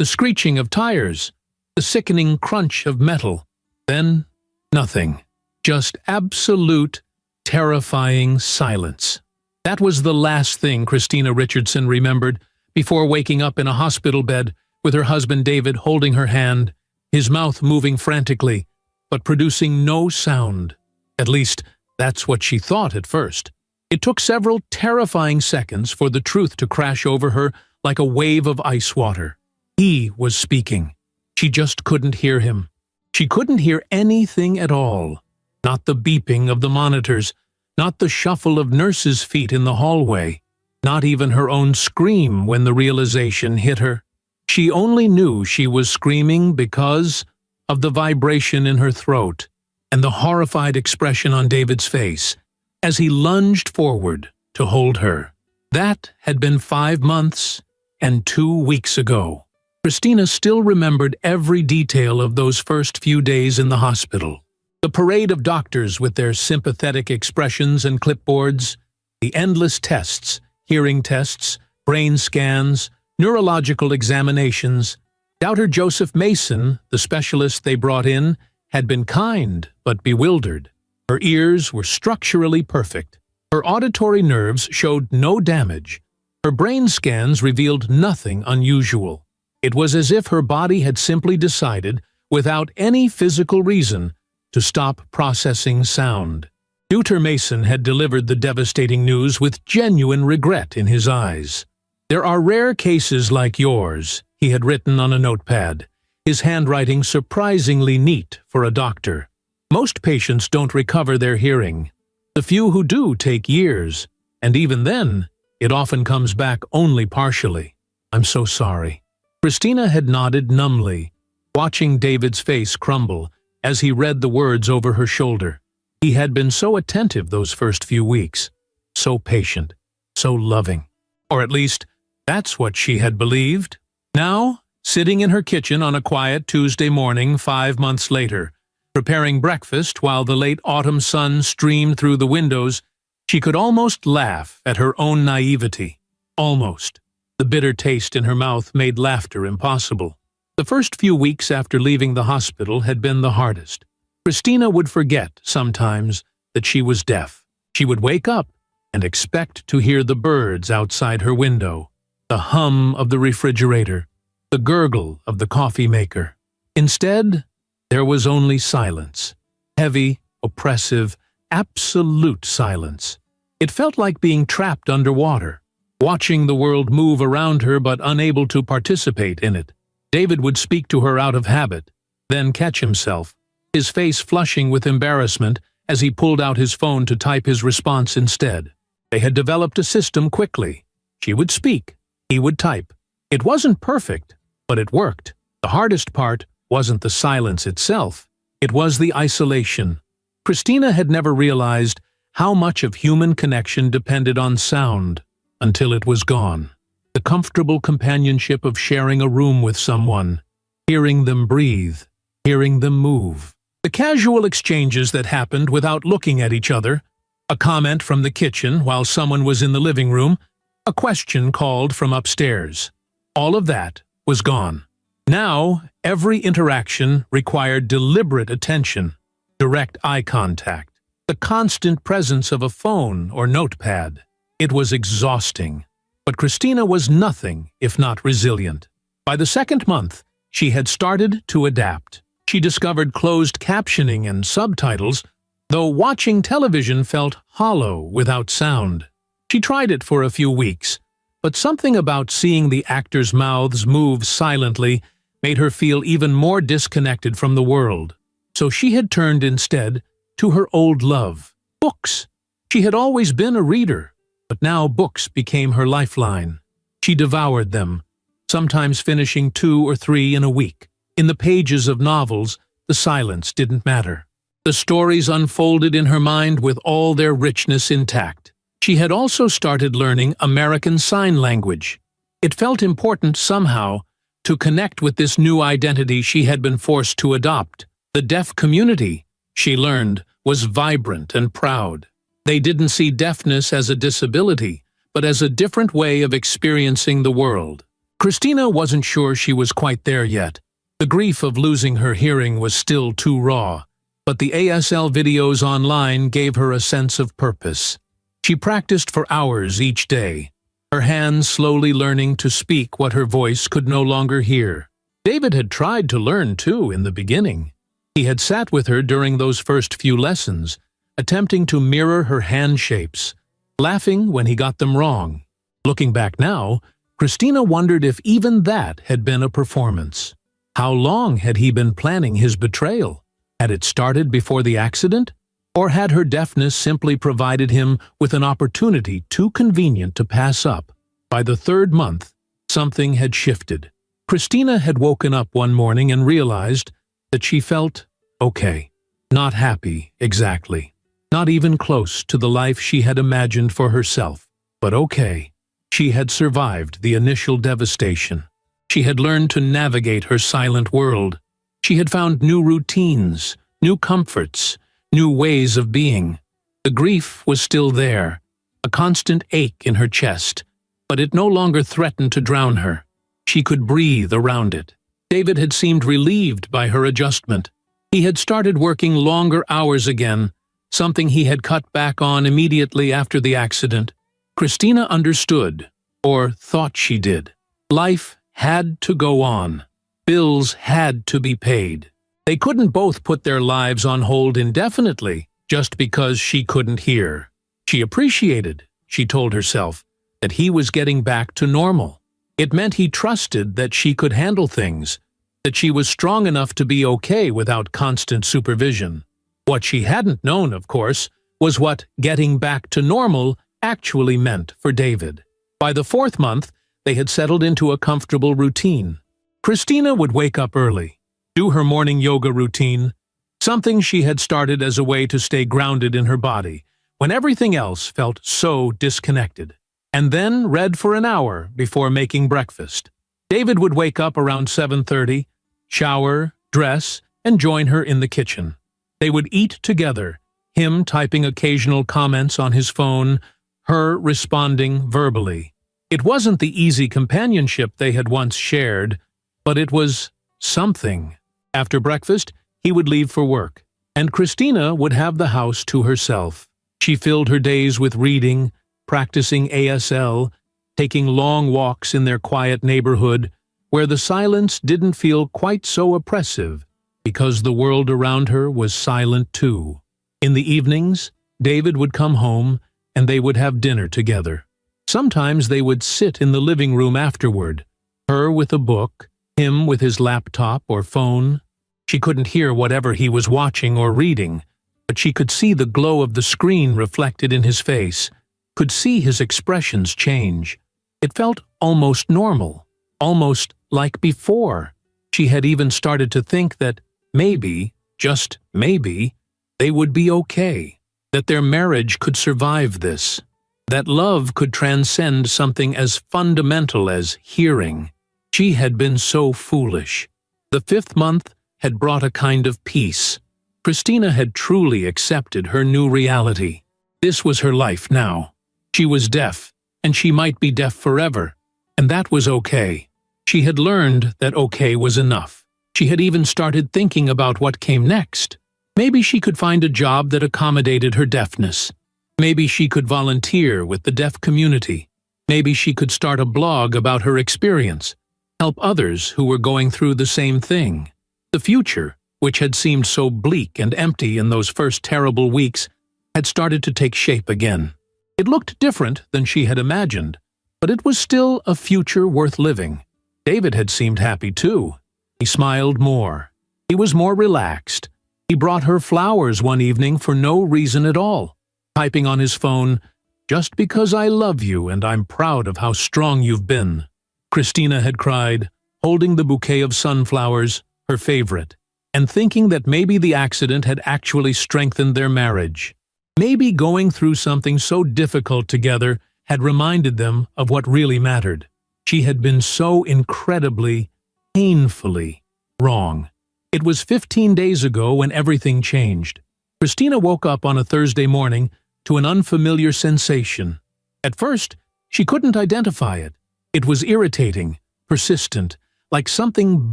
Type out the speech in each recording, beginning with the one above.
the screeching of tires, the sickening crunch of metal. Then, nothing. Just absolute, terrifying silence. That was the last thing Christina Richardson remembered before waking up in a hospital bed with her husband David holding her hand, his mouth moving frantically, but producing no sound. At least, that's what she thought at first. It took several terrifying seconds for the truth to crash over her like a wave of ice water. He was speaking. She just couldn't hear him. She couldn't hear anything at all. Not the beeping of the monitors, not the shuffle of nurses' feet in the hallway, not even her own scream when the realization hit her. She only knew she was screaming because of the vibration in her throat and the horrified expression on David's face as he lunged forward to hold her. That had been 5 months and 2 weeks ago. Christina still remembered every detail of those first few days in the hospital. The parade of doctors with their sympathetic expressions and clipboards, the endless tests, hearing tests, brain scans, neurological examinations. Dr. Joseph Mason, the specialist they brought in, had been kind but bewildered. Her ears were structurally perfect. Her auditory nerves showed no damage. Her brain scans revealed nothing unusual. It was as if her body had simply decided, without any physical reason, to stop processing sound. Dr. Mason had delivered the devastating news with genuine regret in his eyes. "There are rare cases like yours," he had written on a notepad, his handwriting surprisingly neat for a doctor. "Most patients don't recover their hearing. The few who do take years, and even then, it often comes back only partially. I'm so sorry." Christina had nodded numbly, watching David's face crumble as he read the words over her shoulder. He had been so attentive those first few weeks, so patient, so loving. Or at least, that's what she had believed. Now, sitting in her kitchen on a quiet Tuesday morning 5 months later, preparing breakfast while the late autumn sun streamed through the windows, she could almost laugh at her own naivety. Almost. The bitter taste in her mouth made laughter impossible. The first few weeks after leaving the hospital had been the hardest. Christina would forget, sometimes, that she was deaf. She would wake up and expect to hear the birds outside her window, the hum of the refrigerator, the gurgle of the coffee maker. Instead, there was only silence. Heavy, oppressive, absolute silence. It felt like being trapped underwater, watching the world move around her but unable to participate in it. David would speak to her out of habit, then catch himself, his face flushing with embarrassment as he pulled out his phone to type his response instead. They had developed a system quickly. She would speak, he would type. It wasn't perfect, but it worked. The hardest part wasn't the silence itself. It was the isolation. Christina had never realized how much of human connection depended on sound until it was gone. The comfortable companionship of sharing a room with someone, hearing them breathe, hearing them move. The casual exchanges that happened without looking at each other, a comment from the kitchen while someone was in the living room, a question called from upstairs. All of that was gone. Now, every interaction required deliberate attention, direct eye contact, the constant presence of a phone or notepad. It was exhausting. But Christina was nothing if not resilient. By the second month, she had started to adapt. She discovered closed captioning and subtitles, though watching television felt hollow without sound. She tried it for a few weeks, but something about seeing the actors' mouths move silently made her feel even more disconnected from the world. So she had turned instead to her old love, books. She had always been a reader, but now books became her lifeline. She devoured them, sometimes finishing 2 or 3 in a week. In the pages of novels, the silence didn't matter. The stories unfolded in her mind with all their richness intact. She had also started learning American Sign Language. It felt important somehow to connect with this new identity she had been forced to adopt. The deaf community, she learned, was vibrant and proud. They didn't see deafness as a disability, but as a different way of experiencing the world. Christina wasn't sure she was quite there yet. The grief of losing her hearing was still too raw, but the ASL videos online gave her a sense of purpose. She practiced for hours each day, her hands slowly learning to speak what her voice could no longer hear. David had tried to learn too in the beginning. He had sat with her during those first few lessons, attempting to mirror her hand shapes, laughing when he got them wrong. Looking back now, Christina wondered if even that had been a performance. How long had he been planning his betrayal? Had it started before the accident? Or had her deafness simply provided him with an opportunity too convenient to pass up? By the third month, something had shifted. Christina had woken up one morning and realized that she felt okay. Not happy, exactly. Not even close to the life she had imagined for herself, but okay. She had survived the initial devastation. She had learned to navigate her silent world. She had found new routines, new comforts, new ways of being. The grief was still there, a constant ache in her chest, but it no longer threatened to drown her. She could breathe around it. David had seemed relieved by her adjustment. He had started working longer hours again, something he had cut back on immediately after the accident. Christina understood, or thought she did. Life had to go on. Bills had to be paid. They couldn't both put their lives on hold indefinitely just because she couldn't hear. She appreciated, she told herself, that he was getting back to normal. It meant he trusted that she could handle things, that she was strong enough to be okay without constant supervision. What she hadn't known, of course, was what getting back to normal actually meant for David. By the fourth month, they had settled into a comfortable routine. Christina would wake up early, do her morning yoga routine, something she had started as a way to stay grounded in her body when everything else felt so disconnected, and then read for an hour before making breakfast. David would wake up around 7:30, shower, dress, and join her in the kitchen. They would eat together, him typing occasional comments on his phone, her responding verbally. It wasn't the easy companionship they had once shared, but it was something. After breakfast, he would leave for work, and Christina would have the house to herself. She filled her days with reading, practicing ASL, taking long walks in their quiet neighborhood, where the silence didn't feel quite so oppressive, because the world around her was silent too. In the evenings, David would come home, and they would have dinner together. Sometimes they would sit in the living room afterward, her with a book, him with his laptop or phone. She couldn't hear whatever he was watching or reading, but she could see the glow of the screen reflected in his face, could see his expressions change. It felt almost normal, almost like before. She had even started to think that maybe, just maybe, they would be okay, that their marriage could survive this, that love could transcend something as fundamental as hearing. She had been so foolish. The fifth month had brought a kind of peace. Christina had truly accepted her new reality. This was her life now. She was deaf, and she might be deaf forever, and that was okay. She had learned that okay was enough. She had even started thinking about what came next. Maybe she could find a job that accommodated her deafness. Maybe she could volunteer with the deaf community. Maybe she could start a blog about her experience, help others who were going through the same thing. The future, which had seemed so bleak and empty in those first terrible weeks, had started to take shape again. It looked different than she had imagined, but it was still a future worth living. David had seemed happy too. He smiled more. He was more relaxed. He brought her flowers one evening for no reason at all, typing on his phone, "Just because I love you and I'm proud of how strong you've been." Christina had cried, holding the bouquet of sunflowers, her favorite, and thinking that maybe the accident had actually strengthened their marriage. Maybe going through something so difficult together had reminded them of what really mattered. She had been so incredibly, painfully wrong. It was 15 days ago when everything changed. Christina woke up on a Thursday morning to an unfamiliar sensation. At first, she couldn't identify it. It was irritating, persistent, like something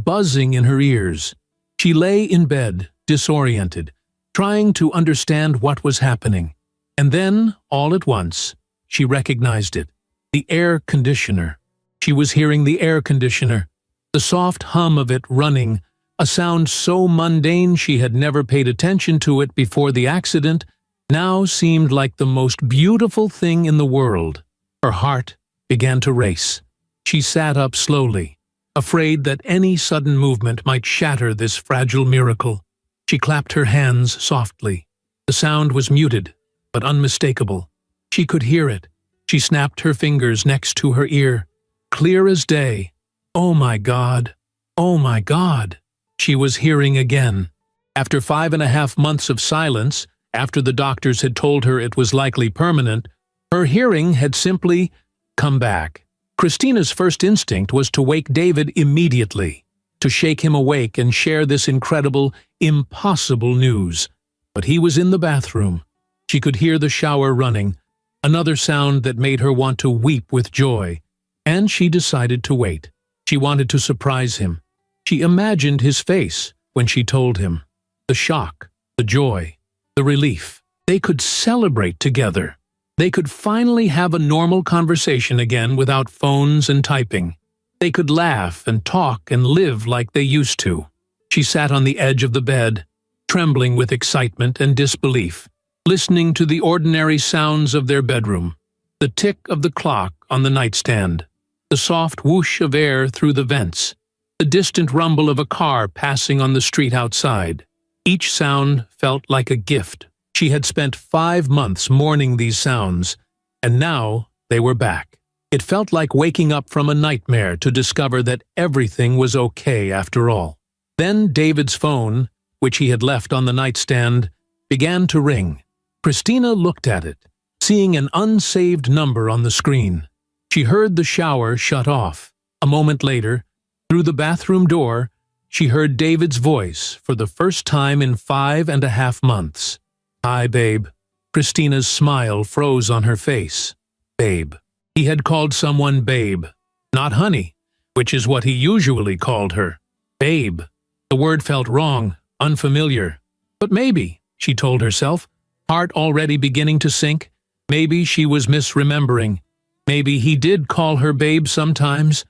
buzzing in her ears. She lay in bed, disoriented, trying to understand what was happening. And then, all at once, she recognized it. The air conditioner. She was hearing the air conditioner, the soft hum of it running, a sound so mundane she had never paid attention to it before the accident, now seemed like the most beautiful thing in the world. Her heart began to race. She sat up slowly, afraid that any sudden movement might shatter this fragile miracle. She clapped her hands softly. The sound was muted, but unmistakable. She could hear it. She snapped her fingers next to her ear. Clear as day. Oh my God! Oh my God! She was hearing again. After 5.5 months of silence, after the doctors had told her it was likely permanent, her hearing had simply come back. Christina's first instinct was to wake David immediately, to shake him awake and share this incredible, impossible news. But he was in the bathroom. She could hear the shower running, another sound that made her want to weep with joy. And she decided to wait. She wanted to surprise him. She imagined his face when she told him. The shock, the joy, the relief. They could celebrate together. They could finally have a normal conversation again without phones and typing. They could laugh and talk and live like they used to. She sat on the edge of the bed, trembling with excitement and disbelief, listening to the ordinary sounds of their bedroom, the tick of the clock on the nightstand, the soft whoosh of air through the vents, the distant rumble of a car passing on the street outside. Each sound felt like a gift. She had spent 5 months mourning these sounds, and now they were back. It felt like waking up from a nightmare to discover that everything was okay after all. Then David's phone, which he had left on the nightstand, began to ring. Christina looked at it, seeing an unsaved number on the screen. She heard the shower shut off. A moment later, through the bathroom door, she heard David's voice for the first time in 5.5 months. "Hi, babe." Christina's smile froze on her face. Babe. He had called someone babe, not honey, which is what he usually called her. Babe. The word felt wrong, unfamiliar. But maybe, she told herself, heart already beginning to sink, maybe she was misremembering. Maybe he did call her babe sometimes.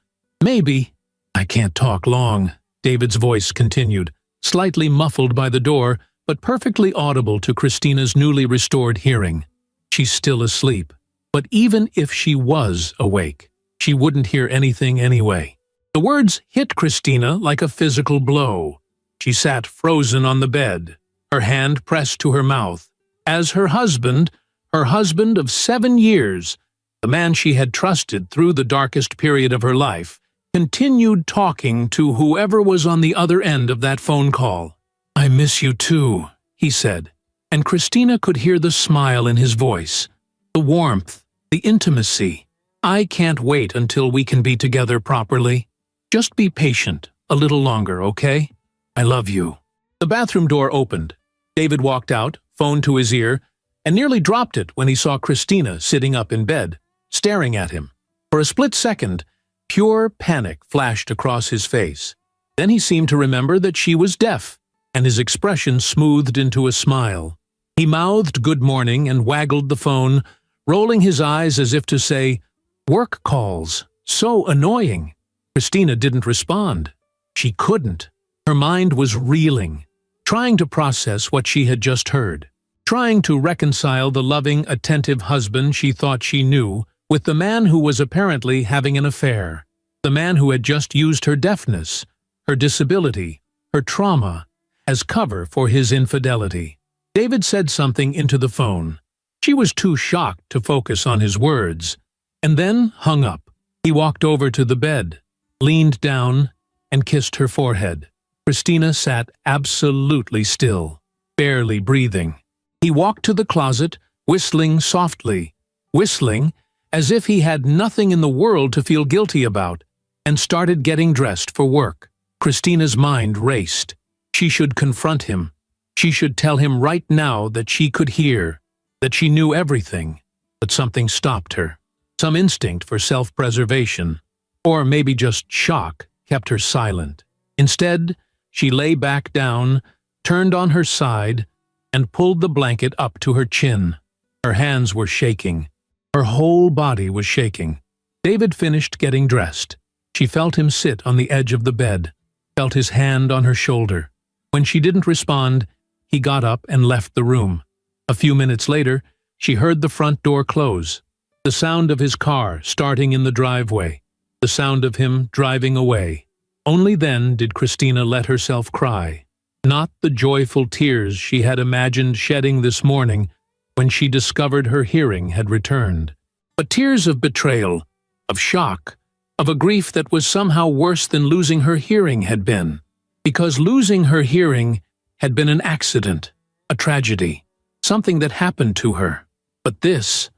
Maybe. "I can't talk long," David's voice continued, slightly muffled by the door, but perfectly audible to Christina's newly restored hearing. She's still asleep. But even if she was awake, she wouldn't hear anything anyway. The words hit Christina like a physical blow. She sat frozen on the bed, her hand pressed to her mouth, as her husband of 7 years, the man she had trusted through the darkest period of her life, continued talking to whoever was on the other end of that phone call. "I miss you too," he said, and Christina could hear the smile in his voice, the warmth, the intimacy. "I can't wait until we can be together properly. Just be patient a little longer, okay? I love you." The bathroom door opened. David walked out, phone to his ear, and nearly dropped it when he saw Christina sitting up in bed, staring at him. For a split second, pure panic flashed across his face. Then he seemed to remember that she was deaf, and his expression smoothed into a smile. He mouthed good morning and waggled the phone, rolling his eyes as if to say, "Work calls, so annoying." Christina didn't respond. She couldn't. Her mind was reeling, trying to process what she had just heard, trying to reconcile the loving, attentive husband she thought she knew with the man who was apparently having an affair, the man who had just used her deafness, her disability, her trauma, as cover for his infidelity. David said something into the phone. She was too shocked to focus on his words, and then hung up. He walked over to the bed, leaned down, and kissed her forehead. Christina sat absolutely still, barely breathing. He walked to the closet, whistling softly, whistling as if he had nothing in the world to feel guilty about, and started getting dressed for work. Christina's mind raced. She should confront him. She should tell him right now that she could hear, that she knew everything, but something stopped her. Some instinct for self-preservation. or maybe just shock, kept her silent. Instead, she lay back down, turned on her side, and pulled the blanket up to her chin. Her hands were shaking. Her whole body was shaking. David finished getting dressed. She felt him sit on the edge of the bed, felt his hand on her shoulder. When she didn't respond, he got up and left the room. A few minutes later, she heard the front door close, the sound of his car starting in the driveway, the sound of him driving away. Only then did Christina let herself cry, not the joyful tears she had imagined shedding this morning when she discovered her hearing had returned, but tears of betrayal, of shock, of a grief that was somehow worse than losing her hearing had been, because losing her hearing had been an accident, a tragedy, something that happened to her. But this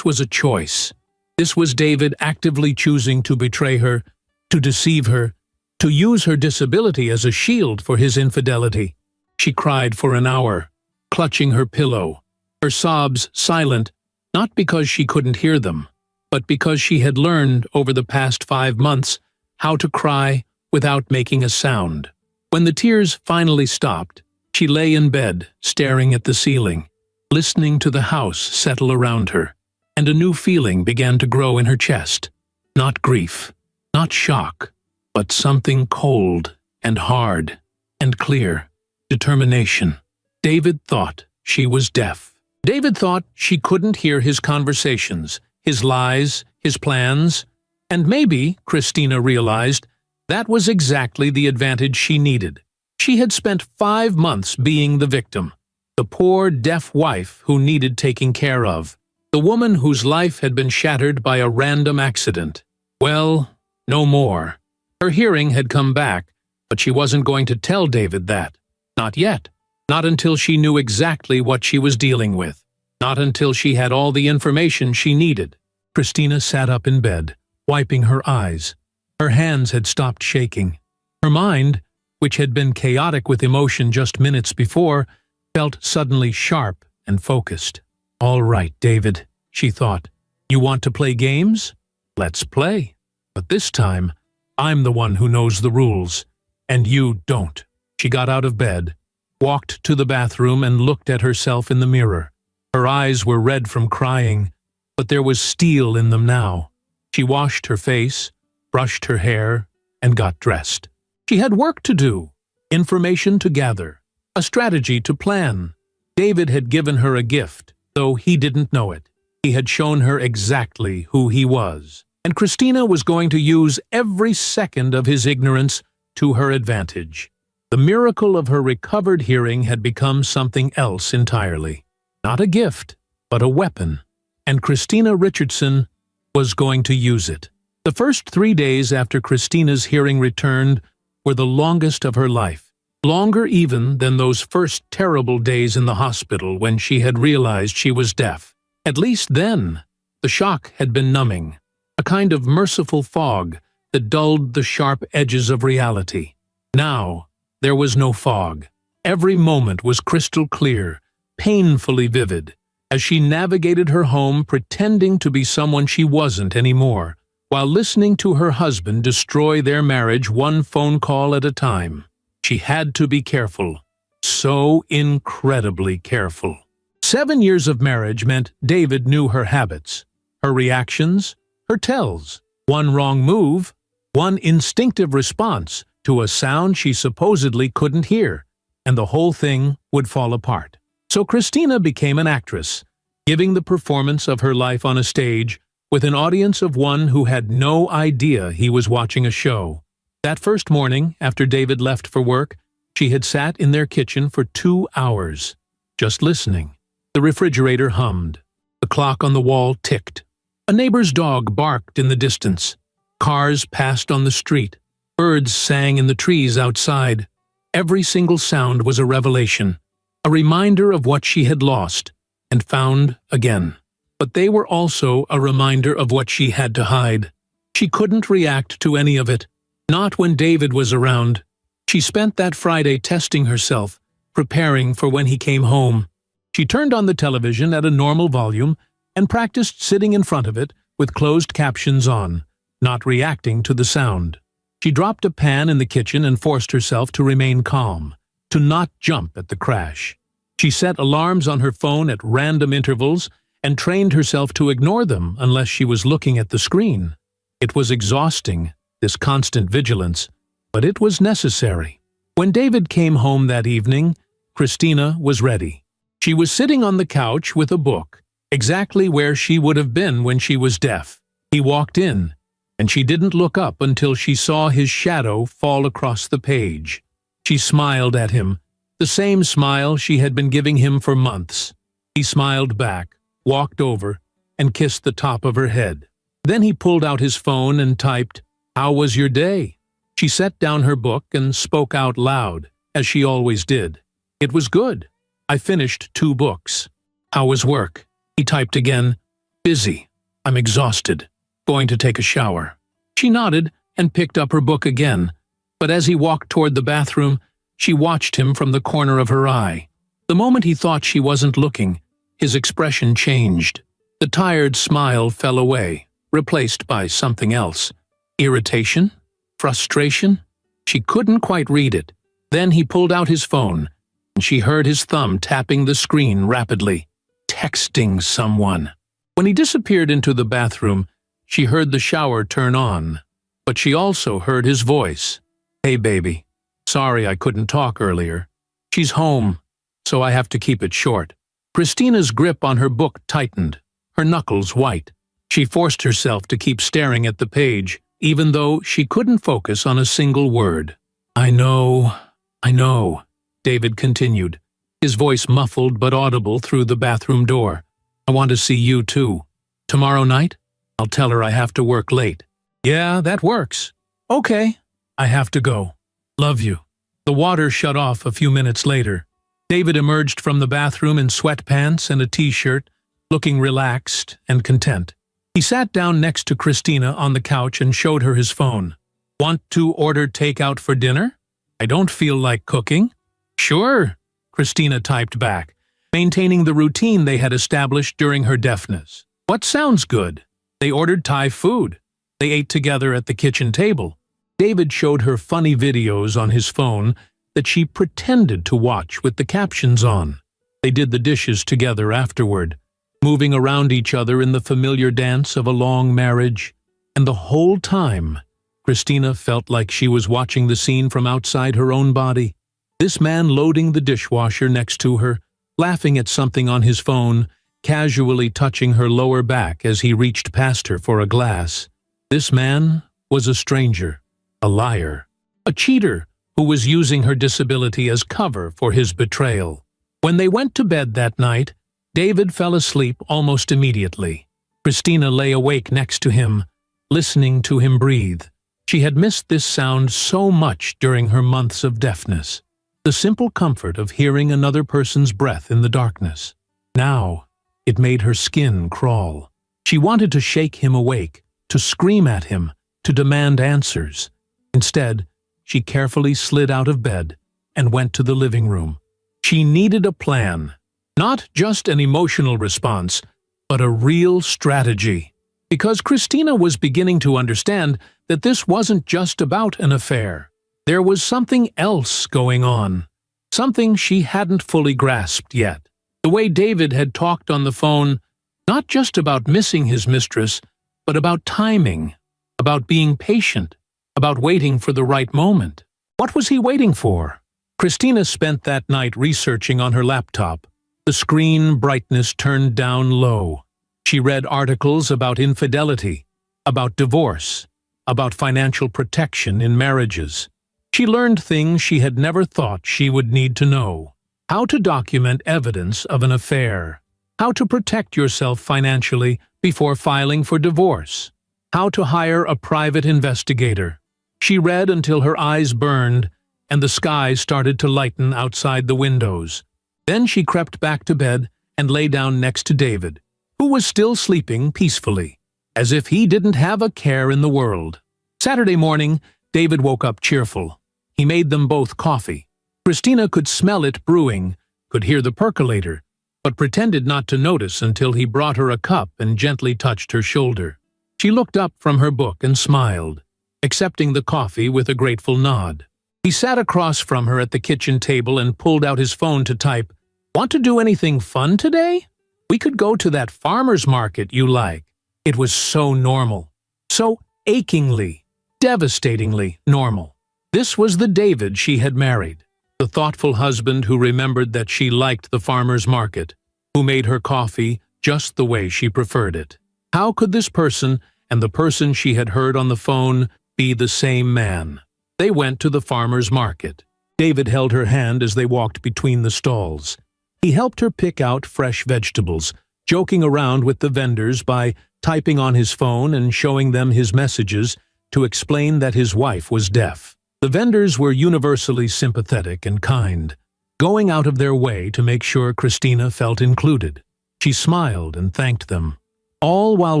was a choice. This was David actively choosing to betray her, to deceive her, to use her disability as a shield for his infidelity. She cried for an hour, clutching her pillow, her sobs silent, not because she couldn't hear them, but because she had learned over the past 5 months how to cry without making a sound. When the tears finally stopped, she lay in bed, staring at the ceiling, listening to the house settle around her, and a new feeling began to grow in her chest. Not grief, not shock, but something cold and hard and clear. Determination. David thought she was deaf. David thought she couldn't hear his conversations, his lies, his plans, and maybe, Christina realized, that was exactly the advantage she needed. She had spent 5 months being the victim, the poor deaf wife who needed taking care of, the woman whose life had been shattered by a random accident. Well, no more. Her hearing had come back, but she wasn't going to tell David that. Not yet. Not until she knew exactly what she was dealing with. Not until she had all the information she needed. Christina sat up in bed, wiping her eyes. Her hands had stopped shaking. Her mind, which had been chaotic with emotion just minutes before, felt suddenly sharp and focused. "All right, David," she thought. "You want to play games? Let's play. But this time, I'm the one who knows the rules, and you don't." She got out of bed, walked to the bathroom and looked at herself in the mirror. Her eyes were red from crying, but there was steel in them now. She washed her face, brushed her hair, and got dressed. She had work to do, information to gather, a strategy to plan. David had given her a gift, though he didn't know it. He had shown her exactly who he was, and Christina was going to use every second of his ignorance to her advantage. The miracle of her recovered hearing had become something else entirely. Not a gift, but a weapon, and Christina Richardson was going to use it. The first 3 days after Christina's hearing returned were the longest of her life, longer even than those first terrible days in the hospital when she had realized she was deaf. At least then, the shock had been numbing, a kind of merciful fog that dulled the sharp edges of reality. Now, there was no fog. Every moment was crystal clear, painfully vivid, as she navigated her home pretending to be someone she wasn't anymore, while listening to her husband destroy their marriage one phone call at a time. She had to be careful, so incredibly careful. 7 years of marriage meant David knew her habits, her reactions, her tells. One wrong move, one instinctive response to a sound she supposedly couldn't hear, and the whole thing would fall apart. So Christina became an actress, giving the performance of her life on a stage with an audience of one who had no idea he was watching a show. That first morning, after David left for work, she had sat in their kitchen for 2 hours, just listening. The refrigerator hummed. The clock on the wall ticked. A neighbor's dog barked in the distance. Cars passed on the street. Birds sang in the trees outside. Every single sound was a revelation, a reminder of what she had lost and found again. But they were also a reminder of what she had to hide. She couldn't react to any of it, not when David was around. She spent that Friday testing herself, preparing for when he came home. She turned on the television at a normal volume and practiced sitting in front of it with closed captions on, not reacting to the sound. She dropped a pan in the kitchen and forced herself to remain calm, to not jump at the crash. She set alarms on her phone at random intervals and trained herself to ignore them unless she was looking at the screen. It was exhausting, this constant vigilance, but it was necessary. When David came home that evening, Christina was ready. She was sitting on the couch with a book, exactly where she would have been when she was deaf. He walked in, and she didn't look up until she saw his shadow fall across the page. She smiled at him, the same smile she had been giving him for months. He smiled back, walked over, and kissed the top of her head. Then he pulled out his phone and typed, "How was your day?" She set down her book and spoke out loud, as she always did. "It was good. I finished 2 books. How was work?" He typed again, "Busy. I'm exhausted. Going to take a shower." She nodded and picked up her book again, but as he walked toward the bathroom, she watched him from the corner of her eye. The moment he thought she wasn't looking, his expression changed. The tired smile fell away, replaced by something else. Irritation? Frustration? She couldn't quite read it. Then he pulled out his phone, and she heard his thumb tapping the screen rapidly, texting someone. When he disappeared into the bathroom, she heard the shower turn on, but she also heard his voice. "Hey, baby. Sorry I couldn't talk earlier. She's home, so I have to keep it short." Christina's grip on her book tightened, her knuckles white. She forced herself to keep staring at the page, even though she couldn't focus on a single word. I know, David continued, his voice muffled but audible through the bathroom door. "I want to see you too. Tomorrow night? I'll tell her I have to work late." "Yeah, that works." "Okay, I have to go. Love you." The water shut off a few minutes later. David emerged from the bathroom in sweatpants and a t-shirt, looking relaxed and content. He sat down next to Christina on the couch and showed her his phone. "Want to order takeout for dinner? I don't feel like cooking." "Sure," Christina typed back, maintaining the routine they had established during her deafness. "What sounds good?" They ordered Thai food. They ate together at the kitchen table. David showed her funny videos on his phone that she pretended to watch with the captions on. They did the dishes together afterward, moving around each other in the familiar dance of a long marriage. And the whole time, Christina felt like she was watching the scene from outside her own body. This man loading the dishwasher next to her, laughing at something on his phone, casually touching her lower back as he reached past her for a glass. This man was a stranger, a liar, a cheater who was using her disability as cover for his betrayal. When they went to bed that night, David fell asleep almost immediately. Christina lay awake next to him, listening to him breathe. She had missed this sound so much during her months of deafness. The simple comfort of hearing another person's breath in the darkness. Now, it made her skin crawl. She wanted to shake him awake, to scream at him, to demand answers. Instead, she carefully slid out of bed and went to the living room. She needed a plan, not just an emotional response, but a real strategy. Because Christina was beginning to understand that this wasn't just about an affair. There was something else going on, something she hadn't fully grasped yet. The way David had talked on the phone, not just about missing his mistress, but about timing, about being patient, about waiting for the right moment. What was he waiting for? Christina spent that night researching on her laptop, the screen brightness turned down low. She read articles about infidelity, about divorce, about financial protection in marriages. She learned things she had never thought she would need to know. How to document evidence of an affair. How to protect yourself financially before filing for divorce. How to hire a private investigator. She read until her eyes burned and the sky started to lighten outside the windows. Then she crept back to bed and lay down next to David, who was still sleeping peacefully, as if he didn't have a care in the world. Saturday morning, David woke up cheerful. He made them both coffee. Christina could smell it brewing, could hear the percolator, but pretended not to notice until he brought her a cup and gently touched her shoulder. She looked up from her book and smiled, accepting the coffee with a grateful nod. He sat across from her at the kitchen table and pulled out his phone to type, "Want to do anything fun today? We could go to that farmer's market you like." It was so normal, so achingly, devastatingly normal. This was the David she had married, the thoughtful husband who remembered that she liked the farmer's market, who made her coffee just the way she preferred it. How could this person and the person she had heard on the phone be the same man? They went to the farmer's market. David held her hand as they walked between the stalls. He helped her pick out fresh vegetables, joking around with the vendors by typing on his phone and showing them his messages to explain that his wife was deaf. The vendors were universally sympathetic and kind, going out of their way to make sure Christina felt included. She smiled and thanked them, all while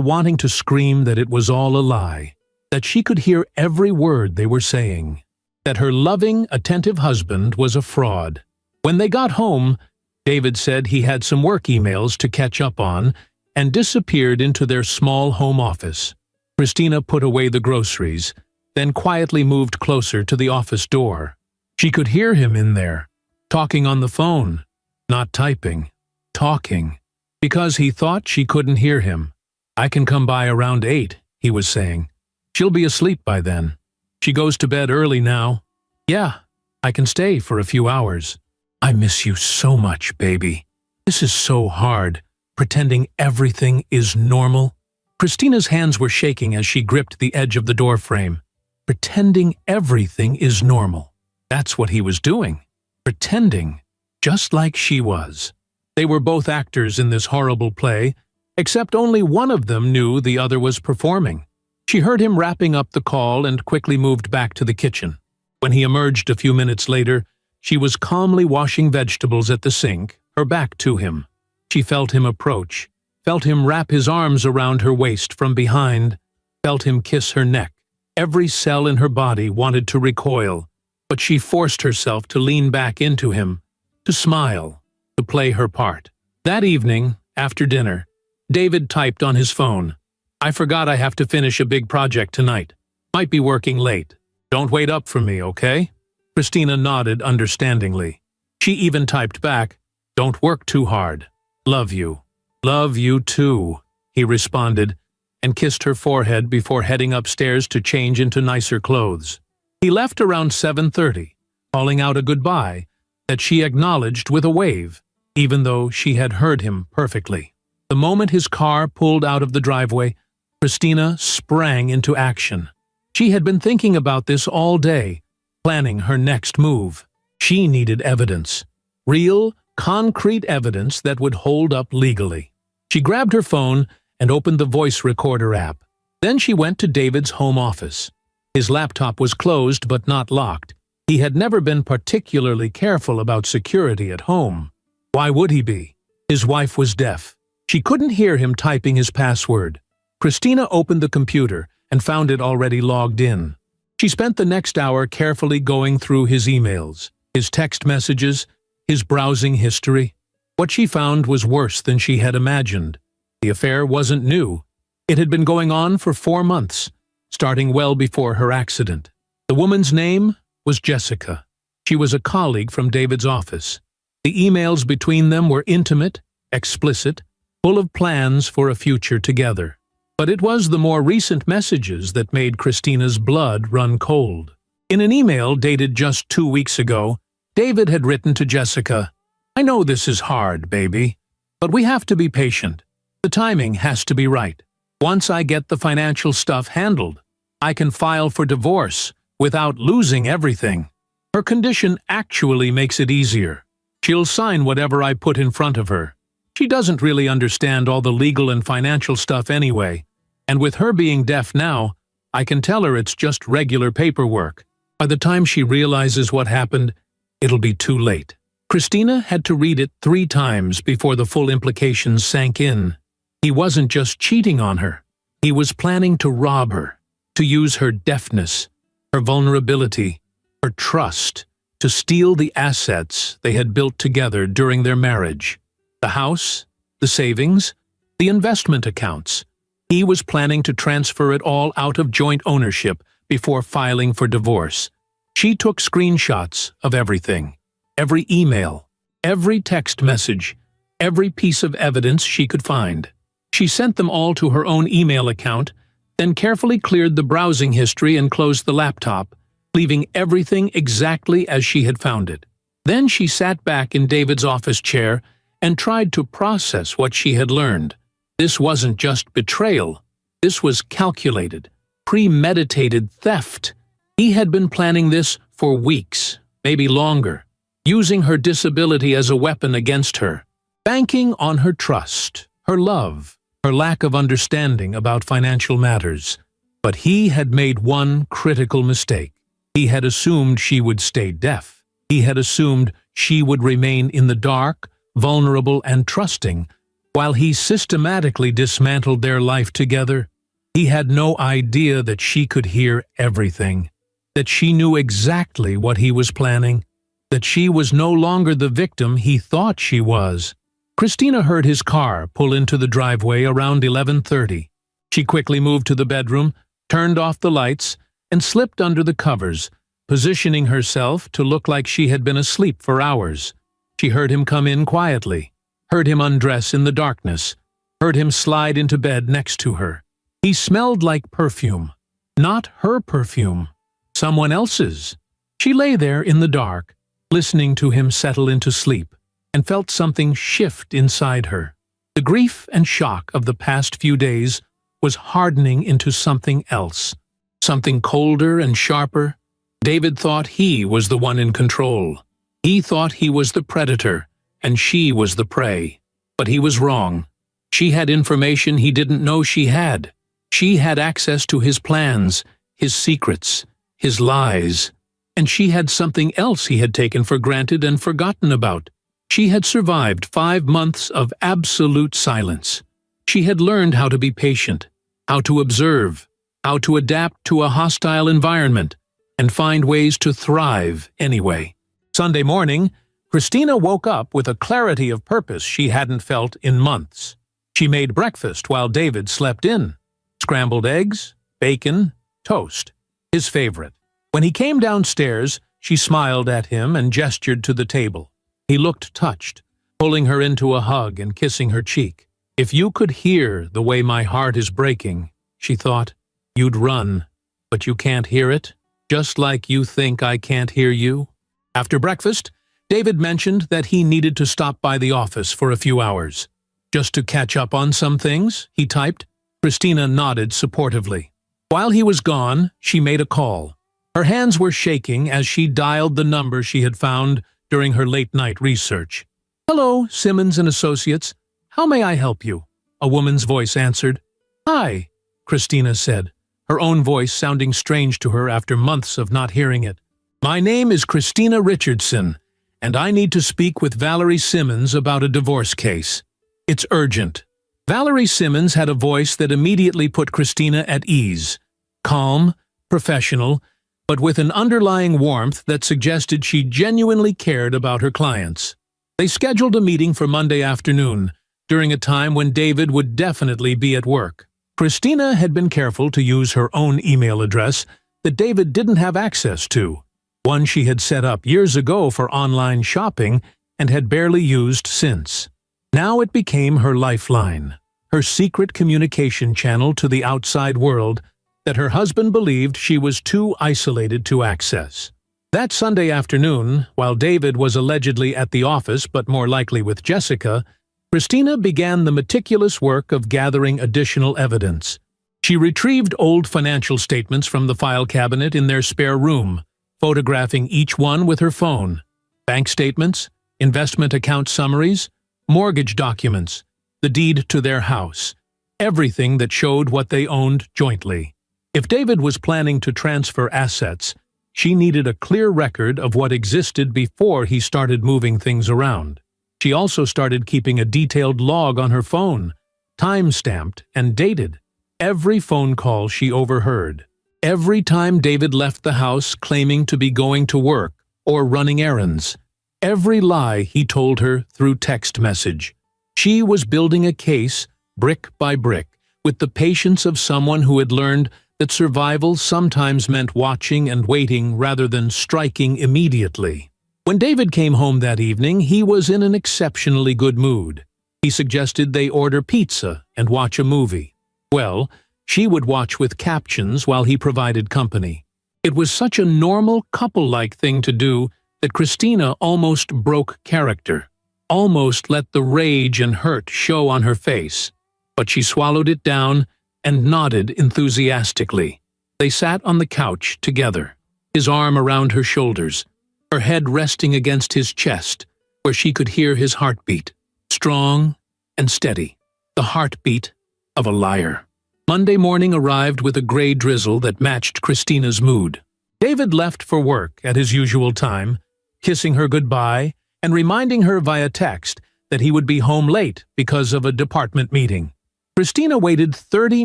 wanting to scream that it was all a lie, that she could hear every word they were saying, that her loving, attentive husband was a fraud. When they got home, David said he had some work emails to catch up on and disappeared into their small home office. Christina put away the groceries, then quietly moved closer to the office door. She could hear him in there, talking on the phone, not typing, talking, because he thought she couldn't hear him. "I can come by around 8, he was saying. "She'll be asleep by then. She goes to bed early now. Yeah, I can stay for a few hours. I miss you so much, baby. This is so hard, pretending everything is normal." Christina's hands were shaking as she gripped the edge of the doorframe. Pretending everything is normal. That's what he was doing. Pretending, just like she was. They were both actors in this horrible play, except only one of them knew the other was performing. She heard him wrapping up the call and quickly moved back to the kitchen. When he emerged a few minutes later, she was calmly washing vegetables at the sink, her back to him. She felt him approach, felt him wrap his arms around her waist from behind, felt him kiss her neck. Every cell in her body wanted to recoil, but she forced herself to lean back into him, to smile, to play her part. That evening, after dinner, David typed on his phone, "I forgot I have to finish a big project tonight. Might be working late. Don't wait up for me, okay?" Christina nodded understandingly. She even typed back, "Don't work too hard. Love you." "Love you too," he responded, and kissed her forehead before heading upstairs to change into nicer clothes. He left around 7:30, calling out a goodbye that she acknowledged with a wave, even though she had heard him perfectly. The moment his car pulled out of the driveway, Christina sprang into action. She had been thinking about this all day, planning her next move. She needed evidence. Real, concrete evidence that would hold up legally. She grabbed her phone and opened the voice recorder app. Then she went to David's home office. His laptop was closed but not locked. He had never been particularly careful about security at home. Why would he be? His wife was deaf. She couldn't hear him typing his password. Christina opened the computer and found it already logged in. She spent the next hour carefully going through his emails, his text messages, his browsing history. What she found was worse than she had imagined. The affair wasn't new. It had been going on for 4 months, starting well before her accident. The woman's name was Jessica. She was a colleague from David's office. The emails between them were intimate, explicit, full of plans for a future together. But it was the more recent messages that made Christina's blood run cold. In an email dated just 2 weeks ago, David had written to Jessica, "I know this is hard, baby, but we have to be patient. The timing has to be right. Once I get the financial stuff handled, I can file for divorce without losing everything. Her condition actually makes it easier. She'll sign whatever I put in front of her. She doesn't really understand all the legal and financial stuff anyway, and with her being deaf now, I can tell her it's just regular paperwork. By the time she realizes what happened, it'll be too late." Christina had to read it 3 times before the full implications sank in. He wasn't just cheating on her. He was planning to rob her, to use her deafness, her vulnerability, her trust, to steal the assets they had built together during their marriage. The house, the savings, the investment accounts, He was planning to transfer it all out of joint ownership before filing for divorce. She took screenshots of everything, every email, every text message, every piece of evidence she could find. She sent them all to her own email account, then carefully cleared the browsing history and closed the laptop, leaving everything exactly as she had found it. Then she sat back in David's office chair and tried to process what she had learned. This wasn't just betrayal. This was calculated, premeditated theft. He had been planning this for weeks, maybe longer, using her disability as a weapon against her, banking on her trust, her love, her lack of understanding about financial matters. But he had made one critical mistake. He had assumed she would stay deaf. He had assumed she would remain in the dark, vulnerable and trusting, while he systematically dismantled their life together. He had no idea that she could hear everything, that she knew exactly what he was planning, that she was no longer the victim he thought she was. Christina heard his car pull into the driveway around 11:30. She quickly moved to the bedroom, turned off the lights, and slipped under the covers, positioning herself to look like she had been asleep for hours. She heard him come in quietly, heard him undress in the darkness, heard him slide into bed next to her. He smelled like perfume. Not her perfume, someone else's. She lay there in the dark, listening to him settle into sleep, and felt something shift inside her. The grief and shock of the past few days was hardening into something else, something colder and sharper. David thought he was the one in control. He thought he was the predator, and she was the prey. But he was wrong. She had information he didn't know she had. She had access to his plans, his secrets, his lies. And she had something else he had taken for granted and forgotten about. She had survived 5 months of absolute silence. She had learned how to be patient, how to observe, how to adapt to a hostile environment, and find ways to thrive anyway. Sunday morning, Christina woke up with a clarity of purpose she hadn't felt in months. She made breakfast while David slept in. Scrambled eggs, bacon, toast, his favorite. When he came downstairs, she smiled at him and gestured to the table. He looked touched, pulling her into a hug and kissing her cheek. "If you could hear the way my heart is breaking," she thought, "you'd run. But you can't hear it, just like you think I can't hear you." After breakfast, David mentioned that he needed to stop by the office for a few hours. "Just to catch up on some things," he typed. Christina nodded supportively. While he was gone, she made a call. Her hands were shaking as she dialed the number she had found during her late-night research. "Hello, Simmons & Associates. How may I help you?" a woman's voice answered. "Hi," Christina said, her own voice sounding strange to her after months of not hearing it. "My name is Christina Richardson, and I need to speak with Valerie Simmons about a divorce case. It's urgent." Valerie Simmons had a voice that immediately put Christina at ease. Calm, professional, but with an underlying warmth that suggested she genuinely cared about her clients. They scheduled a meeting for Monday afternoon, during a time when David would definitely be at work. Christina had been careful to use her own email address that David didn't have access to, one she had set up years ago for online shopping and had barely used since. Now it became her lifeline, her secret communication channel to the outside world that her husband believed she was too isolated to access. That Sunday afternoon, while David was allegedly at the office but more likely with Jessica, Christina began the meticulous work of gathering additional evidence. She retrieved old financial statements from the file cabinet in their spare room, photographing each one with her phone. Bank statements, investment account summaries, mortgage documents, the deed to their house, everything that showed what they owned jointly. If David was planning to transfer assets, she needed a clear record of what existed before he started moving things around. She also started keeping a detailed log on her phone, time-stamped and dated. Every phone call she overheard, every time David left the house claiming to be going to work or running errands, every lie he told her through text message. She was building a case, brick by brick, with the patience of someone who had learned that survival sometimes meant watching and waiting rather than striking immediately. When David came home that evening, he was in an exceptionally good mood. He suggested they order pizza and watch a movie. Well, she would watch with captions while he provided company. It was such a normal, couple-like thing to do that Christina almost broke character, almost let the rage and hurt show on her face. But she swallowed it down and nodded enthusiastically. They sat on the couch together, his arm around her shoulders, her head resting against his chest, where she could hear his heartbeat, strong and steady, the heartbeat of a liar. Monday morning arrived with a gray drizzle that matched Christina's mood. David left for work at his usual time, kissing her goodbye and reminding her via text that he would be home late because of a department meeting. Christina waited 30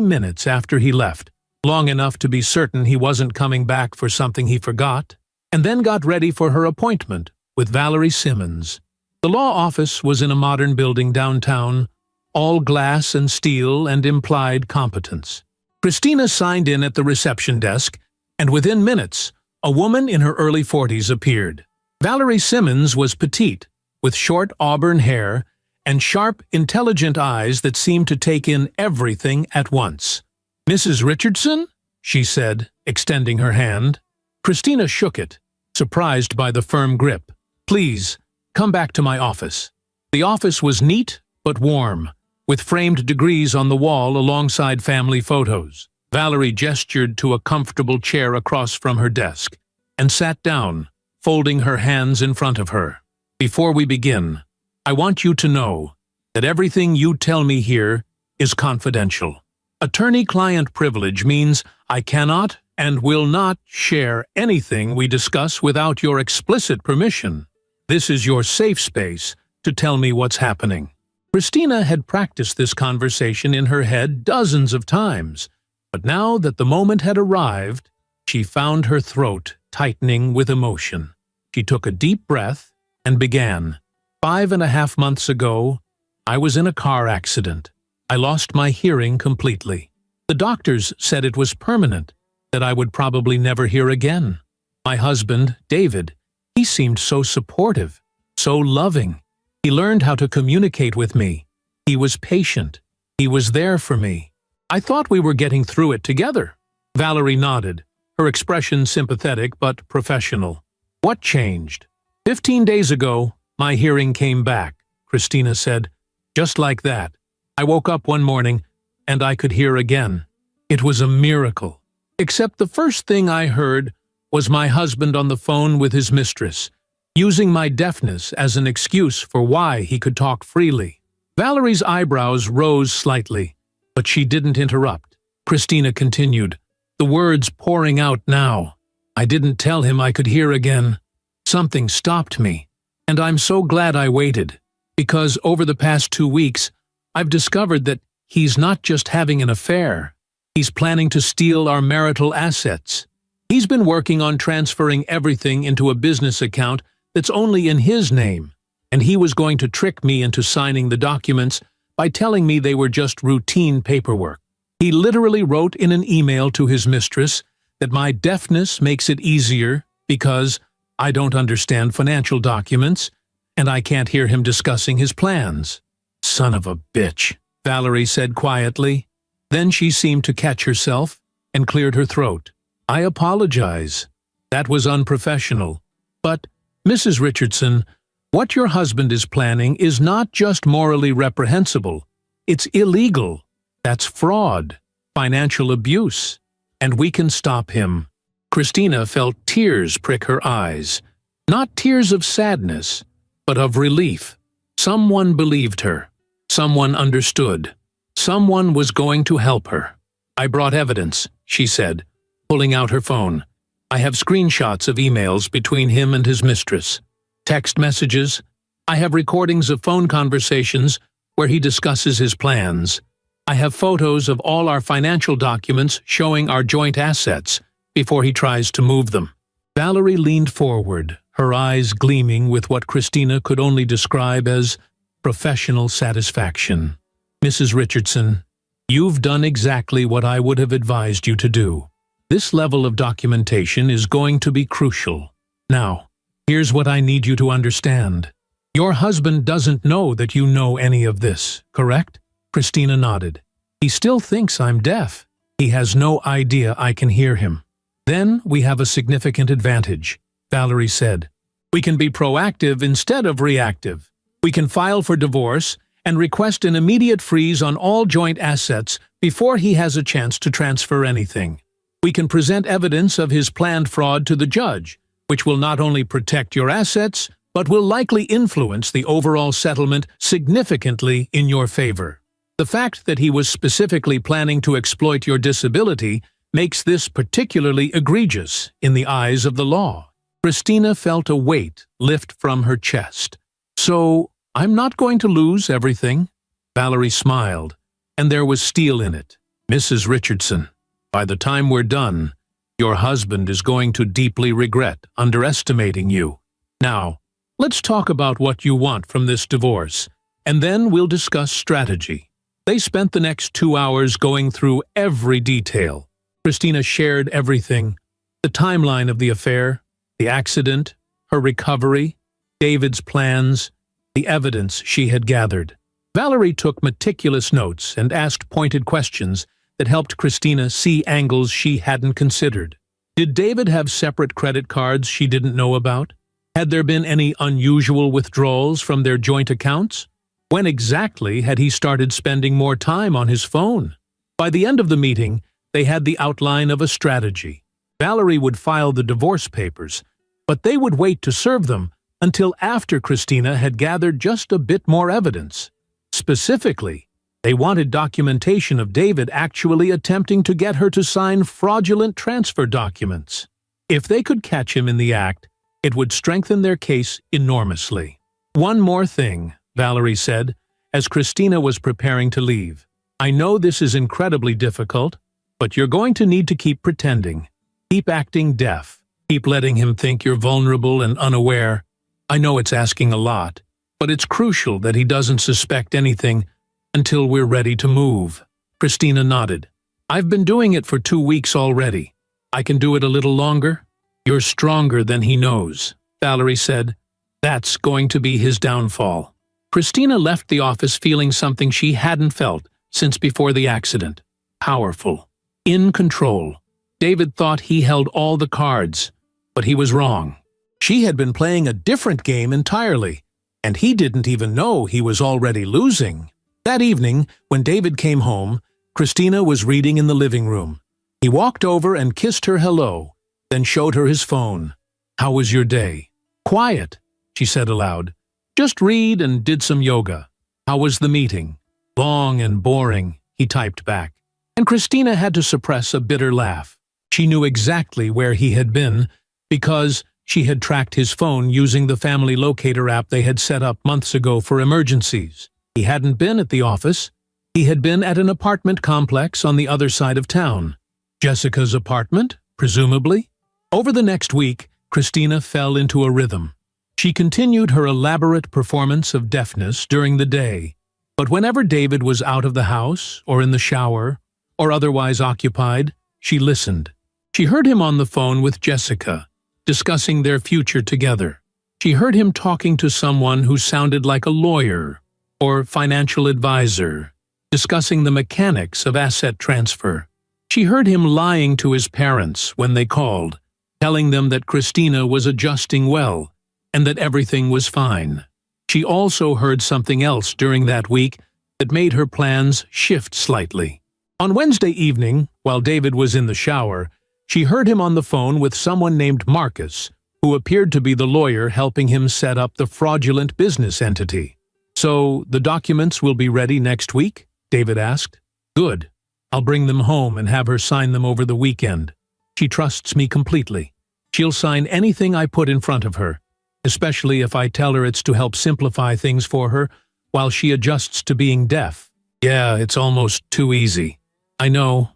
minutes after he left, long enough to be certain he wasn't coming back for something he forgot, and then got ready for her appointment with Valerie Simmons. The law office was in a modern building downtown, all glass and steel and implied competence. Christina signed in at the reception desk, and within minutes, a woman in her early 40s appeared. Valerie Simmons was petite, with short auburn hair and sharp, intelligent eyes that seemed to take in everything at once. "Mrs. Richardson?" she said, extending her hand. Christina shook it, surprised by the firm grip. "Please, come back to my office." The office was neat but warm, with framed degrees on the wall alongside family photos. Valerie gestured to a comfortable chair across from her desk and sat down, folding her hands in front of her. "Before we begin, I want you to know that everything you tell me here is confidential. Attorney-client privilege means I cannot and will not share anything we discuss without your explicit permission. This is your safe space to tell me what's happening." Christina had practiced this conversation in her head dozens of times, but now that the moment had arrived, she found her throat tightening with emotion. She took a deep breath and began. 5.5 months ago, I was in a car accident. I lost my hearing completely. The doctors said it was permanent, that I would probably never hear again. My husband, David, he seemed so supportive, so loving. He learned how to communicate with me. He was patient. He was there for me. I thought we were getting through it together. Valerie nodded, her expression sympathetic but professional. What changed? 15 days ago, my hearing came back, Christina said. Just like that. I woke up one morning, and I could hear again. It was a miracle. Except the first thing I heard was my husband on the phone with his mistress, using my deafness as an excuse for why he could talk freely. Valerie's eyebrows rose slightly, but she didn't interrupt. Christina continued, the words pouring out now. I didn't tell him I could hear again. Something stopped me, and I'm so glad I waited, because over the past 2 weeks, I've discovered that he's not just having an affair. He's planning to steal our marital assets. He's been working on transferring everything into a business account that's only in his name, and he was going to trick me into signing the documents by telling me they were just routine paperwork. He literally wrote in an email to his mistress that my deafness makes it easier because I don't understand financial documents, and I can't hear him discussing his plans. Son of a bitch, Valerie said quietly. Then she seemed to catch herself and cleared her throat. I apologize. That was unprofessional. But, Mrs. Richardson, what your husband is planning is not just morally reprehensible. It's illegal. That's fraud, financial abuse, and we can stop him. Christina felt tears prick her eyes. Not tears of sadness, but of relief. Someone believed her. Someone understood. Someone was going to help her. I brought evidence, she said, pulling out her phone. I have screenshots of emails between him and his mistress. Text messages. I have recordings of phone conversations where he discusses his plans. I have photos of all our financial documents showing our joint assets before he tries to move them. Valerie leaned forward, her eyes gleaming with what Christina could only describe as professional satisfaction. Mrs. Richardson, You've done exactly what I would have advised you to do. This level of documentation is going to be crucial. Now, here's what I need you to understand. Your husband doesn't know that you know any of this, correct? Christina nodded. He still thinks I'm deaf. He has no idea I can hear him. Then we have a significant advantage, Valerie said. We can be proactive instead of reactive. We can file for divorce and request an immediate freeze on all joint assets before he has a chance to transfer anything. We can present evidence of his planned fraud to the judge, which will not only protect your assets, but will likely influence the overall settlement significantly in your favor. The fact that he was specifically planning to exploit your disability makes this particularly egregious in the eyes of the law. Christina felt a weight lift from her chest. So, I'm not going to lose everything? Valerie smiled, and there was steel in it. Mrs. Richardson, by the time we're done, your husband is going to deeply regret underestimating you. Now, let's talk about what you want from this divorce, and then we'll discuss strategy. They spent the next 2 hours going through every detail. Christina shared everything: the timeline of the affair, the accident, her recovery, David's plans, the evidence she had gathered. Valerie took meticulous notes and asked pointed questions that helped Christina see angles she hadn't considered. Did David have separate credit cards she didn't know about? Had there been any unusual withdrawals from their joint accounts? When exactly had he started spending more time on his phone? By the end of the meeting, they had the outline of a strategy. Valerie would file the divorce papers, but they would wait to serve them until after Christina had gathered just a bit more evidence. Specifically, they wanted documentation of David actually attempting to get her to sign fraudulent transfer documents. If they could catch him in the act, it would strengthen their case enormously. One more thing, Valerie said, as Christina was preparing to leave. I know this is incredibly difficult, but you're going to need to keep pretending. Keep acting deaf. Keep letting him think you're vulnerable and unaware. I know it's asking a lot, but it's crucial that he doesn't suspect anything until we're ready to move. Christina nodded. I've been doing it for 2 weeks already. I can do it a little longer. You're stronger than he knows, Valerie said. That's going to be his downfall. Christina left the office feeling something she hadn't felt since before the accident. Powerful. In control. David thought he held all the cards, but he was wrong. She had been playing a different game entirely, and he didn't even know he was already losing. That evening, when David came home, Christina was reading in the living room. He walked over and kissed her hello, then showed her his phone. How was your day? Quiet, she said aloud. Just read and did some yoga. How was the meeting? Long and boring, he typed back. And Christina had to suppress a bitter laugh. She knew exactly where he had been because she had tracked his phone using the family locator app they had set up months ago for emergencies. He hadn't been at the office. He had been at an apartment complex on the other side of town. Jessica's apartment, presumably? Over the next week, Christina fell into a rhythm. She continued her elaborate performance of deafness during the day, but whenever David was out of the house or in the shower or otherwise occupied, she listened. She heard him on the phone with Jessica, discussing their future together. She heard him talking to someone who sounded like a lawyer or financial advisor, discussing the mechanics of asset transfer. She heard him lying to his parents when they called, telling them that Christina was adjusting well and that everything was fine. She also heard something else during that week that made her plans shift slightly. On Wednesday evening, while David was in the shower, she heard him on the phone with someone named Marcus, who appeared to be the lawyer helping him set up the fraudulent business entity. So, the documents will be ready next week? David asked. Good. I'll bring them home and have her sign them over the weekend. She trusts me completely. She'll sign anything I put in front of her, especially if I tell her it's to help simplify things for her while she adjusts to being deaf. Yeah, it's almost too easy. I know.